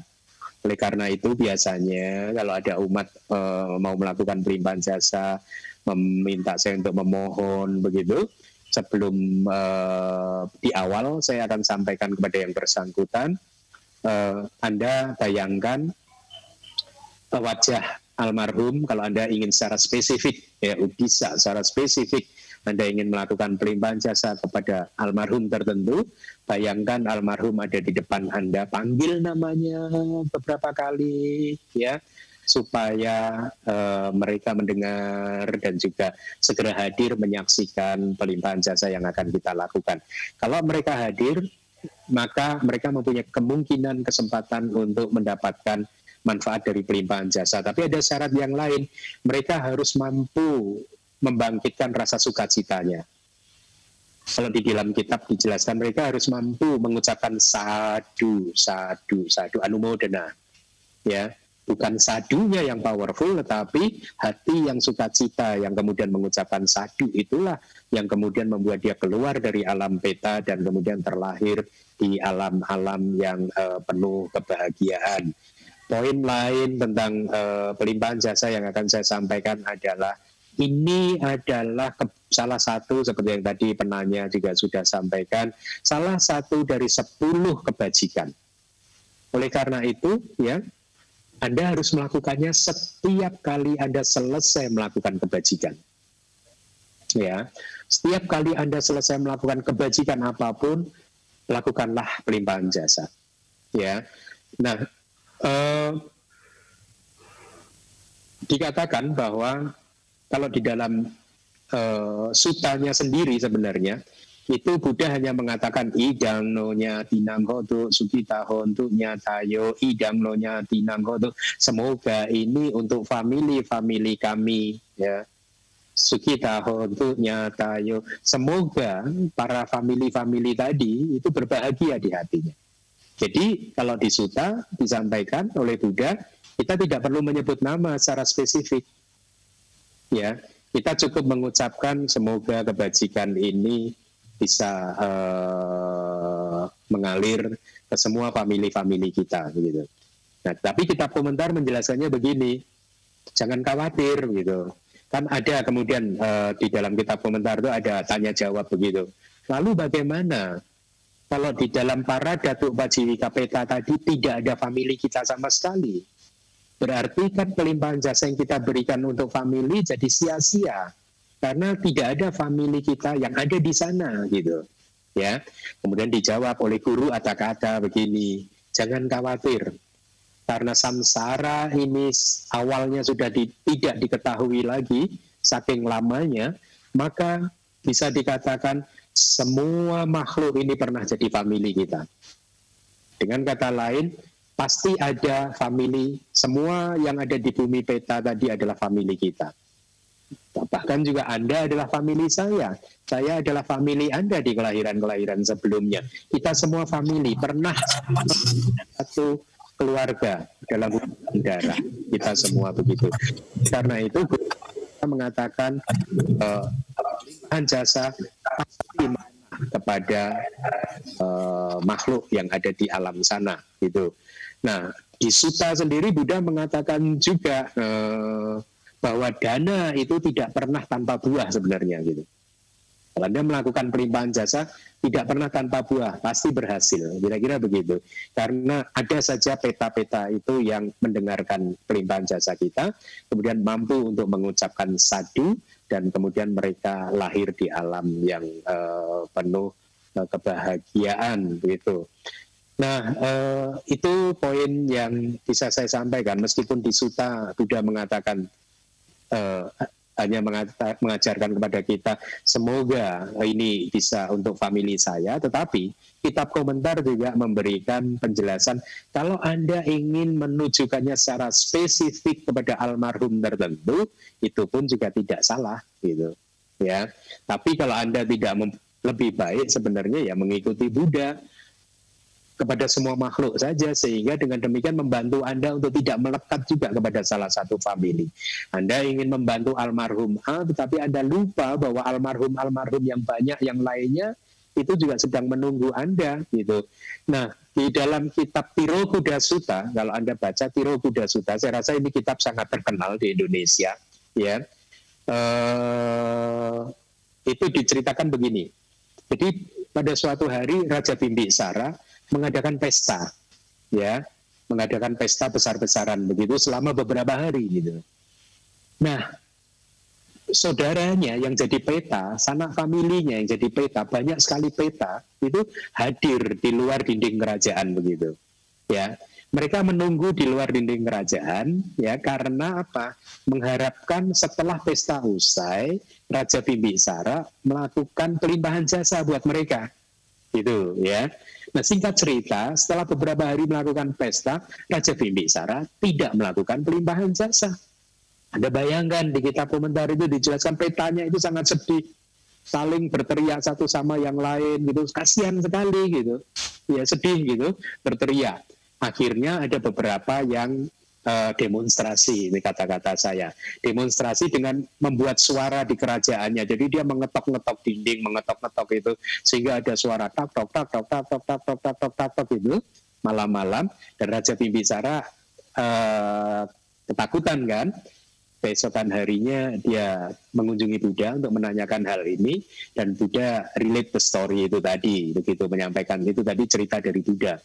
Oleh karena itu biasanya kalau ada umat mau melakukan pelimpahan jasa, meminta saya untuk memohon begitu, sebelum di awal saya akan sampaikan kepada yang bersangkutan, Anda bayangkan wajah almarhum. Kalau Anda ingin secara spesifik, ya bisa secara spesifik Anda ingin melakukan pelimpahan jasa kepada almarhum tertentu, bayangkan almarhum ada di depan Anda, panggil namanya beberapa kali, ya, supaya mereka mendengar dan juga segera hadir menyaksikan pelimpahan jasa yang akan kita lakukan. Kalau mereka hadir, maka mereka mempunyai kemungkinan kesempatan untuk mendapatkan manfaat dari pelimpahan jasa. Tapi ada syarat yang lain, mereka harus mampu membangkitkan rasa sukacitanya. Kalau di dalam kitab dijelaskan mereka harus mampu mengucapkan sadu, sadu, sadu, anumodana, ya. Bukan sadunya yang powerful, tetapi hati yang sukacita yang kemudian mengucapkan sadu itulah yang kemudian membuat dia keluar dari alam peta dan kemudian terlahir di alam-alam yang penuh kebahagiaan. Poin lain tentang pelimpahan jasa yang akan saya sampaikan adalah ini adalah salah satu, seperti yang tadi penanya juga sudah sampaikan, salah satu dari 10 kebajikan. Oleh karena itu, ya, Anda harus melakukannya setiap kali Anda selesai melakukan kebajikan. Ya, setiap kali Anda selesai melakukan kebajikan apapun, lakukanlah pelimpahan jasa. Ya, nah, dikatakan bahwa kalau di dalam sutanya sendiri sebenarnya itu Buddha hanya mengatakan idang nonya tinanggoto sukitaho untuk nyatayo, idang nonya tinanggoto, semoga ini untuk family kami, ya, sukitaho untuk nyatayo, semoga para family tadi itu berbahagia di hatinya. Jadi kalau di suta disampaikan oleh Buddha, kita tidak perlu menyebut nama secara spesifik. Ya, kita cukup mengucapkan semoga kebajikan ini bisa mengalir ke semua family kita, gitu. Nah, tapi kitab komentar menjelaskannya begini, jangan khawatir, gitu. Kan ada kemudian di dalam kitab komentar itu ada tanya jawab begitu. Lalu bagaimana kalau di dalam para Datuk Pajiwika Peta tadi tidak ada family kita sama sekali? Berarti kan pelimpahan jasa yang kita berikan untuk family jadi sia-sia karena tidak ada family kita yang ada di sana, gitu. Ya. Kemudian dijawab oleh guru kata-kata begini, jangan khawatir karena samsara ini awalnya sudah tidak diketahui lagi saking lamanya, maka bisa dikatakan semua makhluk ini pernah jadi family kita. Dengan kata lain, pasti ada family, semua yang ada di bumi peta tadi adalah family kita. Bahkan juga Anda adalah family saya adalah family Anda di kelahiran-kelahiran sebelumnya. Kita semua family, pernah satu keluarga dalam hubungan darah, kita semua begitu. Karena itu kita mengatakan jasa pasti kepada makhluk yang ada di alam sana, gitu. Nah, di Sutta sendiri Buddha mengatakan juga bahwa dana itu tidak pernah tanpa buah sebenarnya, gitu. Kalau Anda melakukan pelimpahan jasa tidak pernah tanpa buah, pasti berhasil, kira-kira begitu. Karena ada saja peta-peta itu yang mendengarkan pelimpahan jasa kita, kemudian mampu untuk mengucapkan sadu, dan kemudian mereka lahir di alam yang penuh kebahagiaan, begitu. Nah, itu poin yang bisa saya sampaikan. Meskipun di Sutta Buddha mengatakan hanya mengajarkan kepada kita semoga ini bisa untuk famili saya, tetapi kitab komentar juga memberikan penjelasan kalau Anda ingin menunjukkannya secara spesifik kepada almarhum tertentu, itu pun juga tidak salah gitu ya. Tapi kalau Anda tidak lebih baik sebenarnya ya mengikuti Buddha kepada semua makhluk saja, sehingga dengan demikian membantu Anda untuk tidak melekat juga kepada salah satu famili. Anda ingin membantu almarhum A, tetapi Anda lupa bahwa almarhum yang banyak yang lainnya itu juga sedang menunggu Anda gitu. Nah, di dalam kitab Tirokuda Sutta, kalau Anda baca Tirokuda Sutta, saya rasa ini kitab sangat terkenal di Indonesia ya. Itu diceritakan begini. Jadi pada suatu hari Raja Bimbisara mengadakan pesta, ya, mengadakan pesta besar-besaran begitu selama beberapa hari gitu. Nah, saudaranya yang jadi peta, sanak familinya yang jadi peta, banyak sekali peta itu hadir di luar dinding kerajaan begitu, ya. Mereka menunggu di luar dinding kerajaan, ya, karena apa? Mengharapkan setelah pesta usai, Raja Bimbisara melakukan pelimpahan jasa buat mereka, gitu, ya. Nah, singkat cerita, setelah beberapa hari melakukan pesta, Raja Bimbisara tidak melakukan pelimpahan jasa. Anda bayangkan di kitab komentar itu dijelaskan petanya itu sangat sedih, saling berteriak satu sama yang lain gitu, kasihan sekali gitu, ya sedih gitu, berteriak. Akhirnya ada beberapa yang demonstrasi, ini kata-kata saya, demonstrasi dengan membuat suara di kerajaannya. Jadi dia mengetok-ngetok dinding, mengetok-ngetok itu sehingga ada suara tak tok tak tok tak tok tak tok tak tok tak tok itu malam-malam, dan Raja Bimbisara ketakutan kan. Besokan harinya dia mengunjungi Buddha untuk menanyakan hal ini, dan Buddha relate the story itu tadi, begitu menyampaikan itu tadi cerita dari Buddha.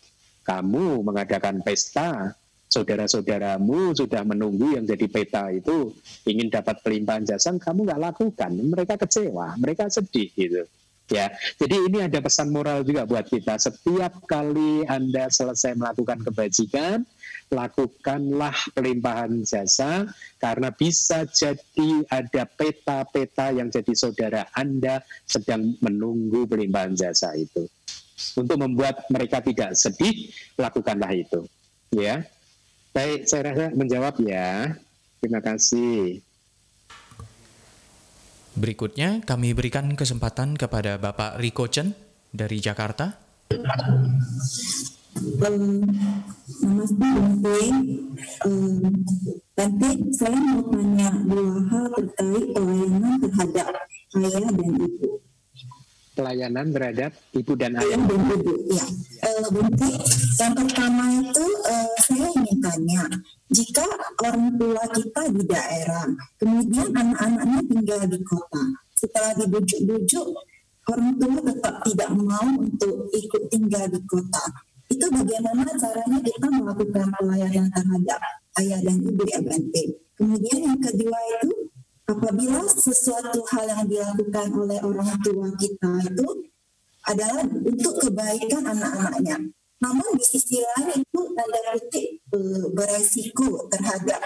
Kamu mengadakan pesta, saudara-saudaramu sudah menunggu yang jadi peta itu ingin dapat pelimpahan jasa, kamu nggak lakukan, mereka kecewa, mereka sedih gitu. Ya, jadi ini ada pesan moral juga buat kita. Setiap kali Anda selesai melakukan kebajikan, lakukanlah pelimpahan jasa, karena bisa jadi ada peta-peta yang jadi saudara Anda sedang menunggu pelimpahan jasa itu. Untuk membuat mereka tidak sedih, lakukanlah itu. Ya, baik, saya rasa menjawab ya. Terima kasih. Berikutnya kami berikan kesempatan kepada Bapak Riko Chen dari Jakarta. Namaste Bante. Bante, saya mau tanya dua hal terkait pelayanan terhadap ayah dan ibu. Pelayanan terhadap ibu dan ayah. Ayah dan ibu, ya. Bante, yang pertama itu saya ingin tanya, jika orang tua kita di daerah, kemudian anak-anaknya tinggal di kota, setelah dibujuk-bujuk, orang tua tetap tidak mau untuk ikut tinggal di kota. Itu bagaimana caranya kita melakukan pelayanan terhadap ayah dan ibu ya Bante. Kemudian yang kedua itu, apabila sesuatu hal yang dilakukan oleh orang tua kita itu adalah untuk kebaikan anak-anaknya, namun di sisi lain itu tanda kutip beresiko terhadap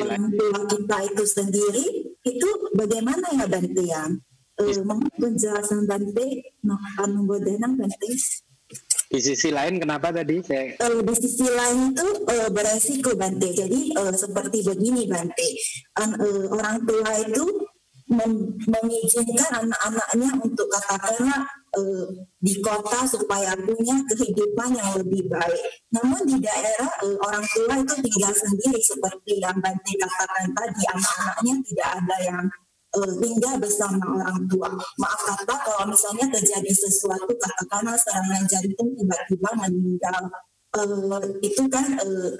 orang tua kita itu sendiri, itu bagaimana ya Bante ya? Mohon penjelasan Bante, mohon Bodhanam Bante. Di sisi lain kenapa tadi? Di sisi lain itu beresiko Bante. Jadi seperti begini Bante, orang tua itu mengizinkan anak-anaknya untuk katakanlah di kota supaya punya kehidupan yang lebih baik. Namun di daerah orang tua itu tinggal sendiri seperti yang Bante katakan tadi, anak-anaknya tidak ada yang tinggal bersama orang tua. Maaf kata kalau misalnya terjadi sesuatu, katakanlah serangan jantung tiba-tiba meninggal, itu kan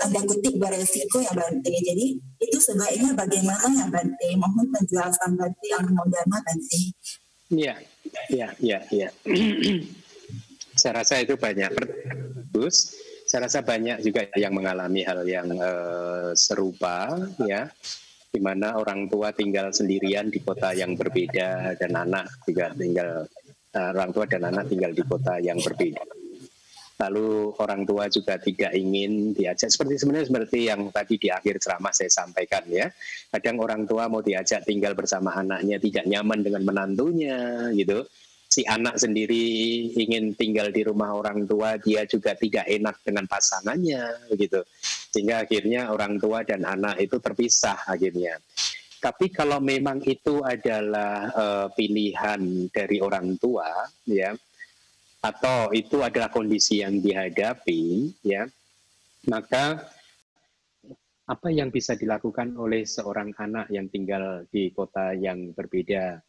tanda kutip beresiko ya Bante. Jadi itu sebaiknya bagaimana ya Bante? Mohon penjelasan Bante yang modern Bante. Iya. Saya rasa itu banyak. Bagus. Saya rasa banyak juga yang mengalami hal yang serupa, ya, di mana orang tua tinggal sendirian di kota yang berbeda dan anak juga tinggal orang tua dan anak tinggal di kota yang berbeda. lalu orang tua juga tidak ingin diajak, seperti yang tadi di akhir ceramah saya sampaikan ya. Kadang orang tua mau diajak tinggal bersama anaknya tidak nyaman dengan menantunya gitu. Si anak sendiri ingin tinggal di rumah orang tua, dia juga tidak enak dengan pasangannya begitu. Sehingga akhirnya orang tua dan anak itu terpisah akhirnya. Tapi kalau memang itu adalah pilihan dari orang tua ya, atau itu adalah kondisi yang dihadapi, ya, maka apa yang bisa dilakukan oleh seorang anak yang tinggal di kota yang berbeda?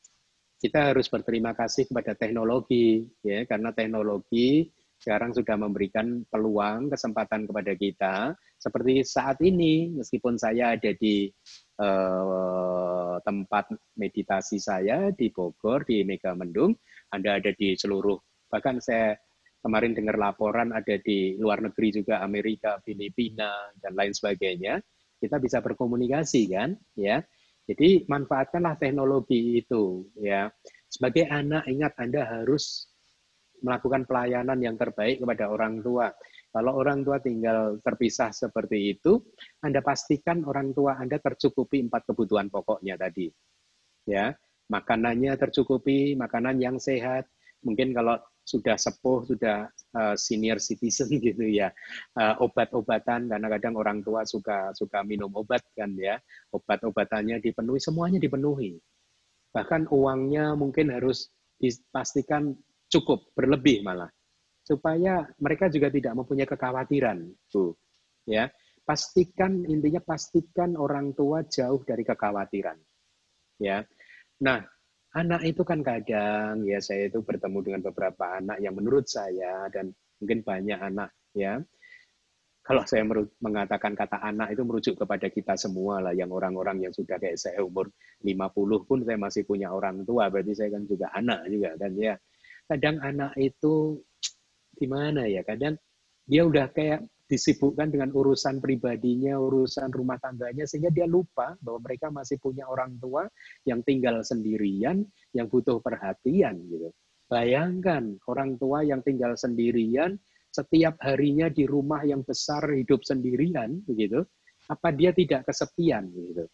Kita harus berterima kasih kepada teknologi, ya, karena teknologi sekarang sudah memberikan peluang, kesempatan kepada kita. Seperti saat ini, meskipun saya ada di tempat meditasi saya di Bogor, di Megamendung, Anda ada di seluruh. Bahkan saya kemarin dengar laporan ada di luar negeri juga, Amerika, Filipina, dan lain sebagainya. Kita bisa berkomunikasi kan, ya. Jadi manfaatkanlah teknologi itu, ya. Sebagai anak, ingat Anda harus melakukan pelayanan yang terbaik kepada orang tua. Kalau orang tua tinggal terpisah seperti itu, Anda pastikan orang tua Anda tercukupi 4 kebutuhan pokoknya tadi, ya. Makanannya tercukupi, makanan yang sehat. Mungkin kalau sudah sepuh, sudah senior citizen gitu ya, obat-obatan, karena kadang orang tua suka minum obat kan ya, obat-obatannya dipenuhi, semuanya dipenuhi. Bahkan uangnya mungkin harus dipastikan cukup, berlebih malah, supaya mereka juga tidak mempunyai kekhawatiran, tuh, ya. Pastikan, intinya pastikan orang tua jauh dari kekhawatiran, ya. Nah, anak itu kan kadang, ya saya itu bertemu dengan beberapa anak yang menurut saya, dan mungkin banyak anak ya, kalau saya mengatakan kata anak itu merujuk kepada kita semua lah, yang orang-orang yang sudah kayak saya umur 50 pun saya masih punya orang tua, berarti saya kan juga anak juga kan ya. Kadang anak itu gimana ya, kadang dia udah kayak disibukkan dengan urusan pribadinya, urusan rumah tangganya, sehingga dia lupa bahwa mereka masih punya orang tua yang tinggal sendirian, yang butuh perhatian gitu. Bayangkan orang tua yang tinggal sendirian, setiap harinya di rumah yang besar hidup sendirian begitu, apa dia tidak kesepian gitu.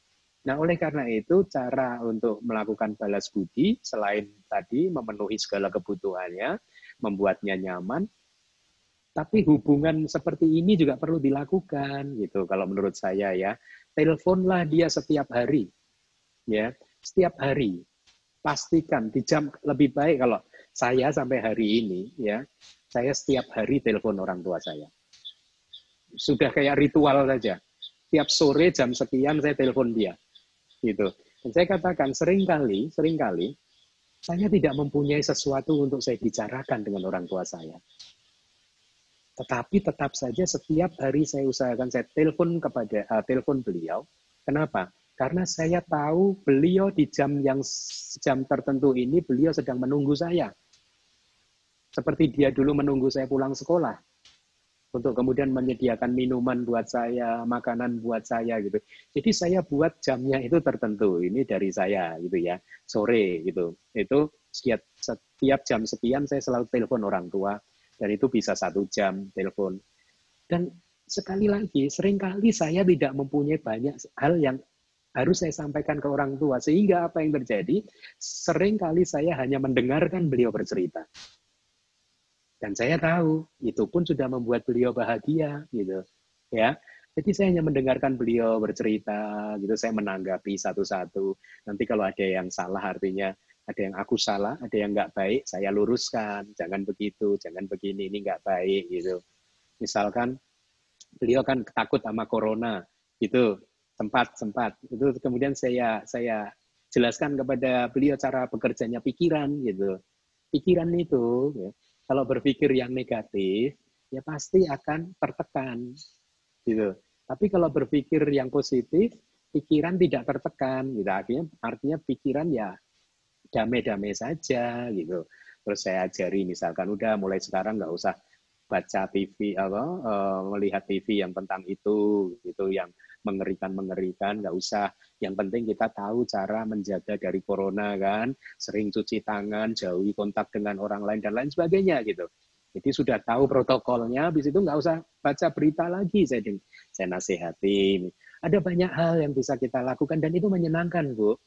Nah, oleh karena itu cara untuk melakukan balas budi selain tadi memenuhi segala kebutuhannya, membuatnya nyaman, tapi hubungan seperti ini juga perlu dilakukan gitu. Kalau menurut saya ya, teleponlah dia setiap hari, ya, setiap hari. Pastikan di jam, lebih baik kalau saya sampai hari ini ya, saya setiap hari telepon orang tua saya. Sudah kayak ritual saja. Tiap sore jam sekian saya telepon dia, gitu. Dan saya katakan seringkali saya tidak mempunyai sesuatu untuk saya bicarakan dengan orang tua saya. Tetapi tetap saja setiap hari saya usahakan saya telepon beliau. Kenapa? Karena saya tahu beliau di jam tertentu ini beliau sedang menunggu saya. Seperti dia dulu menunggu saya pulang sekolah untuk kemudian menyediakan minuman buat saya, makanan buat saya gitu. Jadi saya buat jamnya itu tertentu. Ini dari saya gitu ya. Sore gitu. Itu setiap jam sekian saya selalu telepon orang tua. Dan itu bisa 1 jam telepon. Dan sekali lagi, seringkali saya tidak mempunyai banyak hal yang harus saya sampaikan ke orang tua. Sehingga apa yang terjadi, seringkali saya hanya mendengarkan beliau bercerita. Dan saya tahu, itu pun sudah membuat beliau bahagia. Gitu, ya. Jadi saya hanya mendengarkan beliau bercerita, gitu. Saya menanggapi satu-satu. Nanti kalau ada yang salah, artinya ada yang aku salah, ada yang nggak baik, saya luruskan. Jangan begitu, jangan begini, ini nggak baik gitu. Misalkan beliau kan takut sama corona, gitu. Sempat. Itu kemudian saya jelaskan kepada beliau cara bekerjanya pikiran, gitu. Pikiran itu, ya, kalau berpikir yang negatif, ya pasti akan tertekan, gitu. Tapi kalau berpikir yang positif, pikiran tidak tertekan, gitu. Artinya pikiran ya damai-damai saja gitu. Terus saya ajari misalkan udah mulai sekarang nggak usah baca TV melihat TV yang tentang itu yang mengerikan nggak usah. Yang penting kita tahu cara menjaga dari corona kan, sering cuci tangan, jauhi kontak dengan orang lain dan lain sebagainya gitu. Jadi sudah tahu protokolnya, habis itu nggak usah baca berita lagi. Saya nasihati. Ada banyak hal yang bisa kita lakukan dan itu menyenangkan, Bu.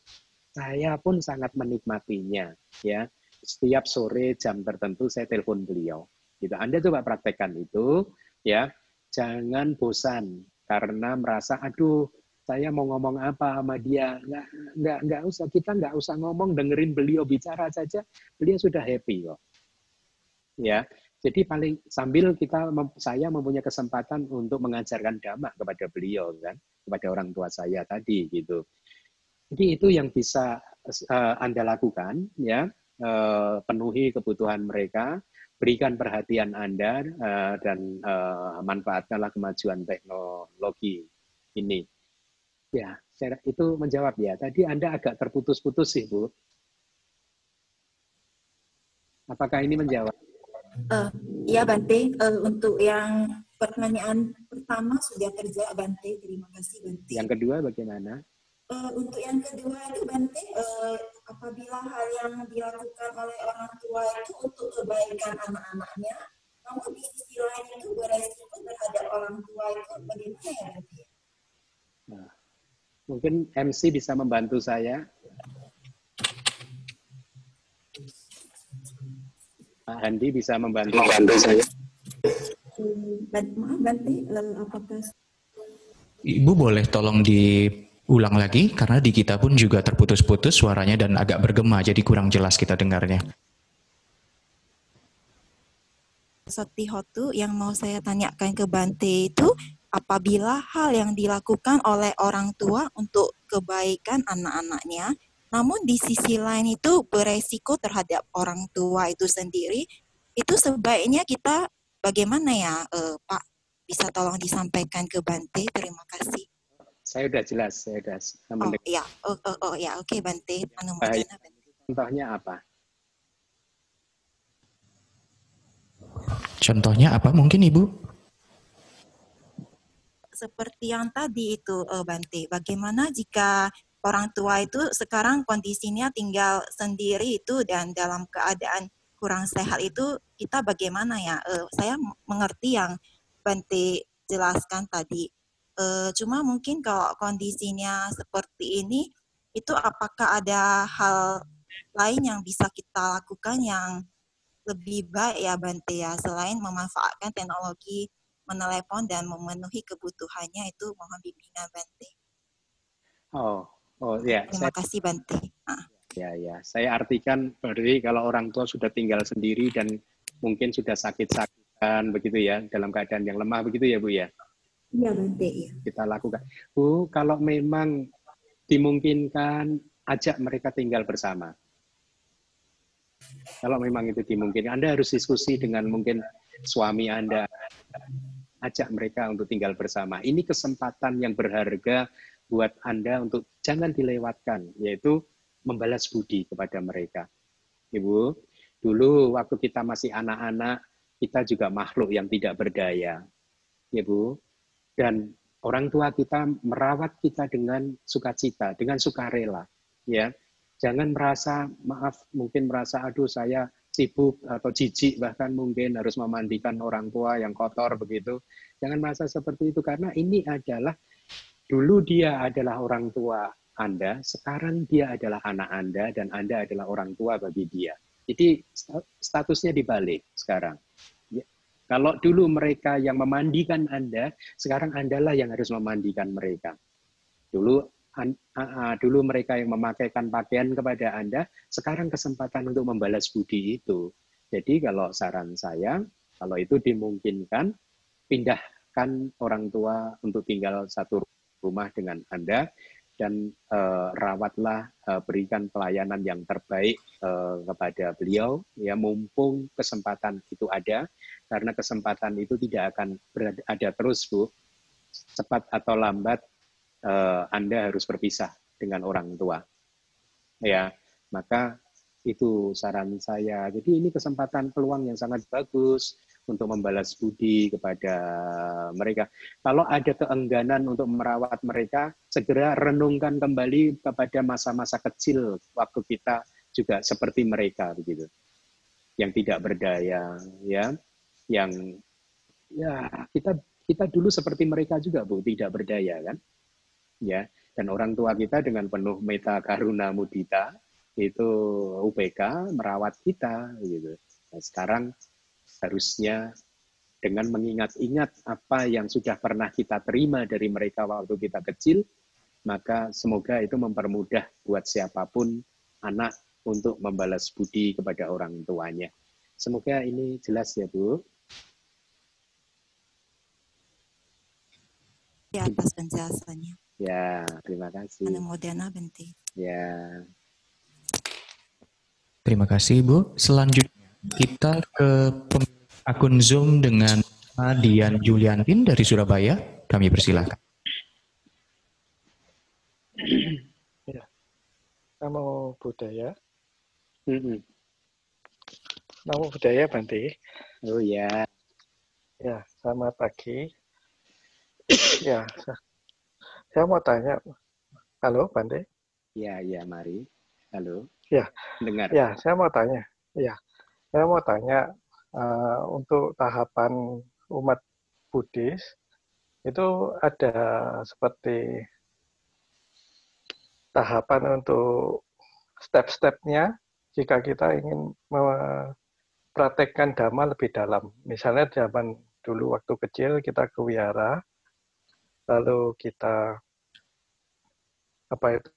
Saya pun sangat menikmatinya. Ya, setiap sore jam tertentu saya telepon beliau. Gitu. Anda coba praktekkan itu, ya. Jangan bosan karena merasa, aduh, saya mau ngomong apa sama dia. Nggak usah, kita nggak usah ngomong, dengerin beliau bicara saja, beliau sudah happy kok. Ya. Jadi paling sambil saya mempunyai kesempatan untuk mengajarkan dhamma kepada beliau kan, kepada orang tua saya tadi gitu. Jadi itu yang bisa Anda lakukan ya, penuhi kebutuhan mereka, berikan perhatian Anda dan manfaatkanlah kemajuan teknologi ini. Ya, itu menjawab ya. Tadi Anda agak terputus-putus sih, Bu. Apakah ini menjawab? Ya Bante, untuk yang pertanyaan pertama sudah terjawab Bante, terima kasih Bante. Yang kedua bagaimana? Untuk yang kedua itu Bante, apabila hal yang dilakukan oleh orang tua itu untuk kebaikan anak-anaknya, namun di sisi lain itu beresiko terhadap orang tua itu bagaimana ya Bante? Nah, mungkin MC bisa membantu saya. Pak Handi bisa membantu saya. Maaf Bante, apakah Ibu boleh tolong diulang lagi karena di kita pun juga terputus-putus suaranya dan agak bergema jadi kurang jelas kita dengarnya. Sotihotu yang mau saya tanyakan ke Bante itu apabila hal yang dilakukan oleh orang tua untuk kebaikan anak-anaknya, namun di sisi lain itu beresiko terhadap orang tua itu sendiri, itu sebaiknya kita bagaimana ya Pak? Bisa tolong disampaikan ke Bante, terima kasih. Saya udah jelas, saya udah. Oke Bante. Contohnya apa? Contohnya apa mungkin Ibu? Seperti yang tadi itu Bante, bagaimana jika orang tua itu sekarang kondisinya tinggal sendiri itu dan dalam keadaan kurang sehat itu kita bagaimana ya? Saya mengerti yang Bante jelaskan tadi. Cuma mungkin kalau kondisinya seperti ini, itu apakah ada hal lain yang bisa kita lakukan yang lebih baik ya Bante ya, selain memanfaatkan teknologi menelepon dan memenuhi kebutuhannya itu mohon bimbingan Bante. Oh ya. Terima kasih Bante. Ya. Saya artikan berarti kalau orang tua sudah tinggal sendiri dan mungkin sudah sakit-sakitan begitu ya, dalam keadaan yang lemah begitu ya Bu ya? Iya Bante, ya. Kita lakukan. Bu, kalau memang dimungkinkan, ajak mereka tinggal bersama. Kalau memang itu dimungkinkan, Anda harus diskusi dengan mungkin suami Anda, ajak mereka untuk tinggal bersama. Ini kesempatan yang berharga buat Anda untuk jangan dilewatkan, yaitu membalas budi kepada mereka. Ibu, dulu waktu kita masih anak-anak, kita juga makhluk yang tidak berdaya. Ibu, dan orang tua kita merawat kita dengan sukacita, dengan sukarela. Ya, jangan merasa, mungkin merasa, aduh saya sibuk atau jijik, bahkan mungkin harus memandikan orang tua yang kotor begitu. Jangan merasa seperti itu, karena ini adalah, dulu dia adalah orang tua Anda, sekarang dia adalah anak Anda, dan Anda adalah orang tua bagi dia. Jadi statusnya dibalik sekarang. Kalau dulu mereka yang memandikan Anda, sekarang Andalah yang harus memandikan mereka. Dulu mereka yang memakaikan pakaian kepada Anda, sekarang kesempatan untuk membalas budi itu. Jadi kalau saran saya, kalau itu dimungkinkan, pindahkan orang tua untuk tinggal satu rumah dengan Anda, dan rawatlah, berikan pelayanan yang terbaik kepada beliau, ya, mumpung kesempatan itu ada, karena kesempatan itu tidak akan ada terus, Bu. Cepat atau lambat Anda harus berpisah dengan orang tua. Ya, maka itu saran saya. Jadi ini kesempatan peluang yang sangat bagus untuk membalas budi kepada mereka. Kalau ada keengganan untuk merawat mereka, segera renungkan kembali kepada masa-masa kecil waktu kita juga seperti mereka begitu, yang tidak berdaya, ya. yang ya kita dulu seperti mereka juga, Bu, tidak berdaya kan, ya. Dan orang tua kita dengan penuh meta karuna mudita itu UPK merawat kita gitu. Nah, sekarang harusnya dengan mengingat-ingat apa yang sudah pernah kita terima dari mereka waktu kita kecil, maka semoga itu mempermudah buat siapapun anak untuk membalas budi kepada orang tuanya. Semoga ini jelas ya, Bu. Ya, atas penjelasannya. Ya, terima kasih. Anumodana Bante. Ya. Terima kasih, Bu. Selanjutnya kita ke akun Zoom dengan Dian Juliantin dari Surabaya. Kami persilahkan. Ya. Namo Buddhaya. Namo Buddhaya, Bante. Oh ya. Ya, selamat pagi. Ya, saya mau tanya. Halo, Bante. Ya, mari. Halo. Ya, dengar. Ya, saya mau tanya. Ya, saya mau tanya untuk tahapan umat Buddhis itu ada seperti tahapan untuk step-stepnya jika kita ingin mempraktekkan Dhamma lebih dalam. Misalnya zaman dulu waktu kecil kita ke wihara, lalu kita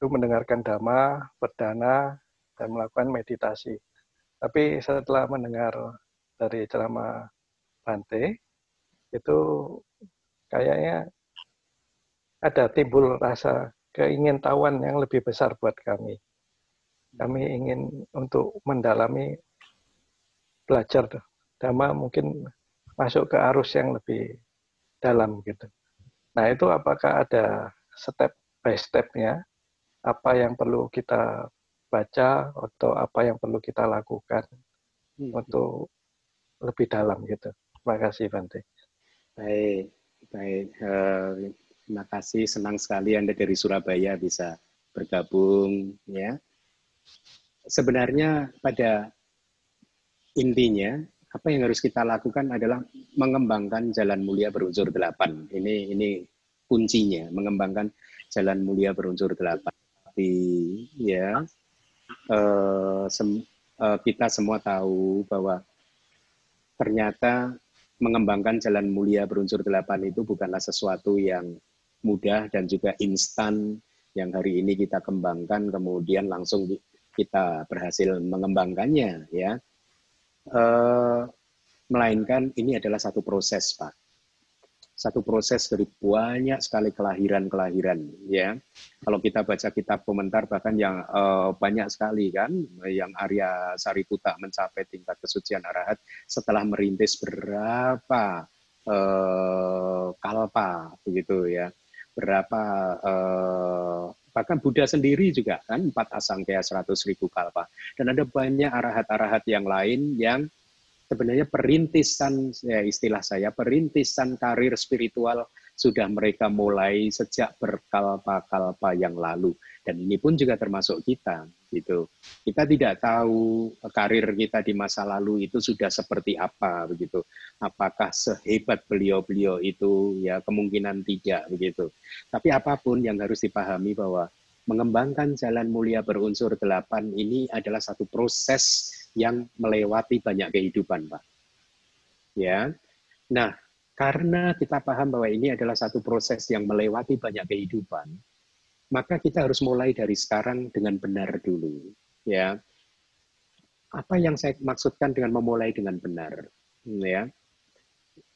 mendengarkan Dhamma, berdana, dan melakukan meditasi. Tapi setelah mendengar dari ceramah Bante, itu kayaknya ada timbul rasa keingintahuan yang lebih besar buat kami. Kami ingin untuk mendalami, belajar Dhamma mungkin masuk ke arus yang lebih dalam gitu. Nah, itu apakah ada step by step-nya, apa yang perlu kita baca atau apa yang perlu kita lakukan untuk lebih dalam gitu. Terima kasih, Bante. Baik. Terima kasih, senang sekali Anda dari Surabaya bisa bergabung ya. Sebenarnya pada intinya apa yang harus kita lakukan adalah mengembangkan jalan mulia berunsur 8. Ini kuncinya, mengembangkan jalan mulia berunsur 8. Tapi ya kita semua tahu bahwa ternyata mengembangkan jalan mulia berunsur 8 itu bukanlah sesuatu yang mudah dan juga instan yang hari ini kita kembangkan kemudian langsung kita berhasil mengembangkannya ya. Melainkan ini adalah satu proses, Pak. Satu proses dari banyak sekali kelahiran-kelahiran ya. Kalau kita baca kitab komentar bahkan yang banyak sekali kan yang Arya Sariputta mencapai tingkat kesucian arahat setelah merintis berapa kalpa begitu ya. Berapa bahkan Buddha sendiri juga kan 4 asangkaya 100.000 kalpa. Dan ada banyak arahat-arahat yang lain yang sebenarnya perintisan, ya istilah saya, perintisan karir spiritual sudah mereka mulai sejak berkalpa-kalpa yang lalu. Dan ini pun juga termasuk kita, gitu. Kita tidak tahu karir kita di masa lalu itu sudah seperti apa, begitu. Apakah sehebat beliau-beliau itu, ya kemungkinan tidak, begitu. Tapi apapun yang harus dipahami bahwa mengembangkan jalan mulia berunsur 8 ini adalah satu proses yang melewati banyak kehidupan, Pak. Ya. Nah, karena kita paham bahwa ini adalah satu proses yang melewati banyak kehidupan, maka kita harus mulai dari sekarang dengan benar dulu, ya. Apa yang saya maksudkan dengan memulai dengan benar, ya?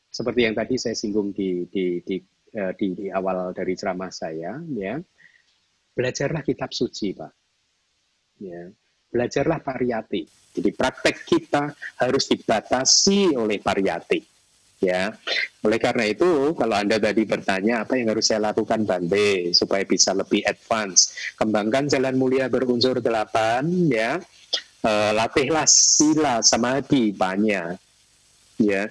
Seperti yang tadi saya singgung di awal dari ceramah saya, ya. Belajarlah kitab suci, Pak. Ya. Belajarlah pariyati. Jadi praktek kita harus dibatasi oleh pariyati. Ya. Oleh karena itu, kalau Anda tadi bertanya apa yang harus saya lakukan Bante supaya bisa lebih advance, kembangkan jalan mulia berunsur 8, ya. Latihlah sila samadhi banyak. Ya.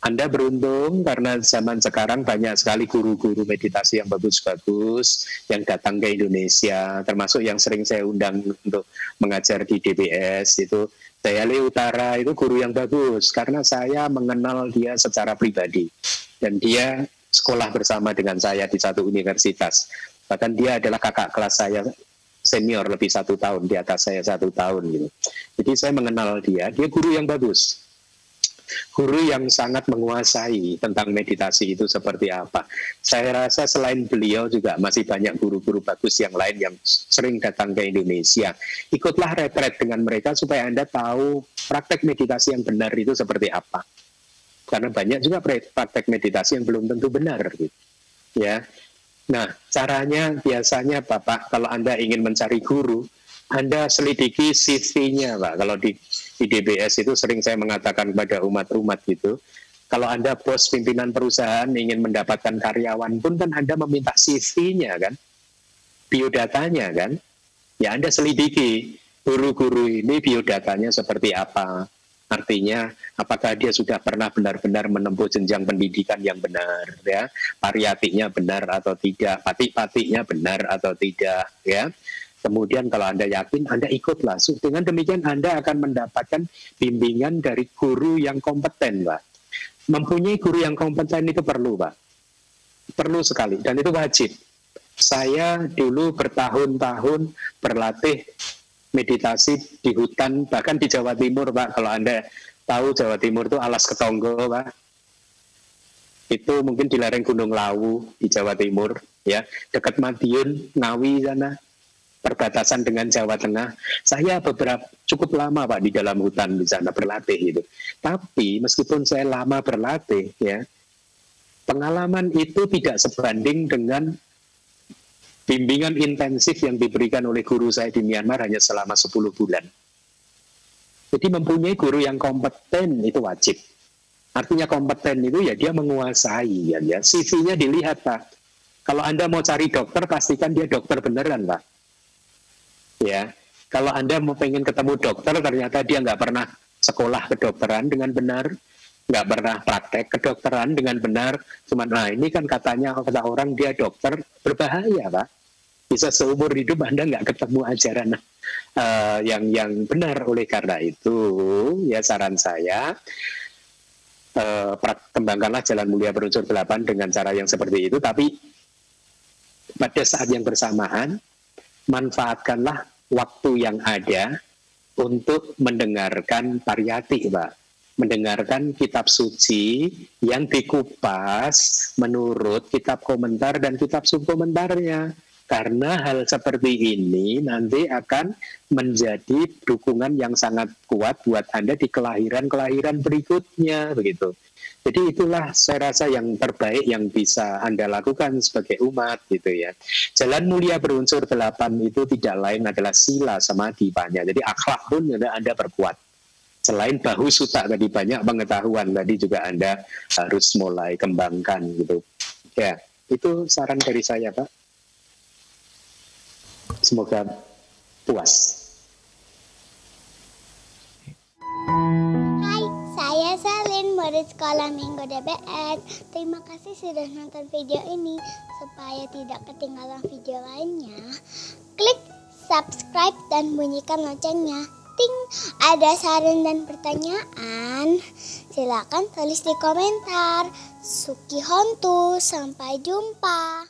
Anda beruntung karena zaman sekarang banyak sekali guru-guru meditasi yang bagus-bagus yang datang ke Indonesia, termasuk yang sering saya undang untuk mengajar di DBS itu. Dayale Utara itu guru yang bagus karena saya mengenal dia secara pribadi dan dia sekolah bersama dengan saya di satu universitas. Bahkan dia adalah kakak kelas saya senior lebih 1 tahun, di atas saya 1 tahun gitu. Jadi saya mengenal dia guru yang bagus. Guru yang sangat menguasai tentang meditasi itu seperti apa. Saya rasa selain beliau juga masih banyak guru-guru bagus yang lain yang sering datang ke Indonesia. Ikutlah retret dengan mereka supaya Anda tahu praktek meditasi yang benar itu seperti apa. Karena banyak juga praktek meditasi yang belum tentu benar gitu. Ya. Nah, caranya biasanya Bapak kalau Anda ingin mencari guru, Anda selidiki CV-nya, Pak. Kalau di DBS itu sering saya mengatakan kepada umat-umat gitu, kalau Anda bos pimpinan perusahaan ingin mendapatkan karyawan pun kan Anda meminta CV-nya kan, biodatanya kan, ya Anda selidiki guru-guru ini biodatanya seperti apa. Artinya, apakah dia sudah pernah benar-benar menempuh jenjang pendidikan yang benar, ya, pariyatinya benar atau tidak, pati-patinya benar atau tidak, ya. Kemudian kalau Anda yakin, Anda ikutlah. Dengan demikian Anda akan mendapatkan bimbingan dari guru yang kompeten, Pak. Mempunyai guru yang kompeten itu perlu, Pak. Perlu sekali, dan itu wajib. Saya dulu bertahun-tahun berlatih meditasi di hutan, bahkan di Jawa Timur, Pak. Kalau Anda tahu Jawa Timur itu alas ketonggo, Pak. Itu mungkin di lereng Gunung Lawu di Jawa Timur, ya, dekat Madiun, Ngawi sana. Perbatasan dengan Jawa Tengah. Saya cukup lama Pak di dalam hutan di sana berlatih itu. Tapi meskipun saya lama berlatih ya, pengalaman itu tidak sebanding dengan bimbingan intensif yang diberikan oleh guru saya di Myanmar hanya selama 10 bulan. Jadi mempunyai guru yang kompeten itu wajib. Artinya kompeten itu ya dia menguasai ya. CV-nya dilihat Pak. Kalau Anda mau cari dokter pastikan dia dokter beneran Pak. Ya, kalau Anda mau pengen ketemu dokter, ternyata dia nggak pernah sekolah kedokteran dengan benar, nggak pernah praktek kedokteran dengan benar, cuman, nah ini kan kata orang dia dokter, berbahaya Pak. Bisa seumur hidup Anda nggak ketemu ajaran yang benar. Oleh karena itu, ya saran saya, kembangkanlah Jalan Mulia Berunsur 8 dengan cara yang seperti itu, tapi pada saat yang bersamaan, manfaatkanlah waktu yang ada untuk mendengarkan pariyati, Pak. Mendengarkan kitab suci yang dikupas menurut kitab komentar dan kitab subkomentarnya. Karena hal seperti ini nanti akan menjadi dukungan yang sangat kuat buat Anda di kelahiran-kelahiran berikutnya, begitu. Jadi itulah saya rasa yang terbaik yang bisa Anda lakukan sebagai umat gitu ya. Jalan Mulia Berunsur 8 itu tidak lain adalah sila samadhi banyak. Jadi akhlak pun Anda perkuat. Selain bahu suta tadi banyak pengetahuan tadi juga Anda harus mulai kembangkan gitu. Ya, itu saran dari saya Pak. Semoga puas. Hai, saya Salin, murid sekolah Minggu DBS. Terima kasih sudah nonton video ini. Supaya tidak ketinggalan video lainnya, klik subscribe dan bunyikan loncengnya. Ting, ada saran dan pertanyaan? Silakan tulis di komentar. Suki Hontu, sampai jumpa.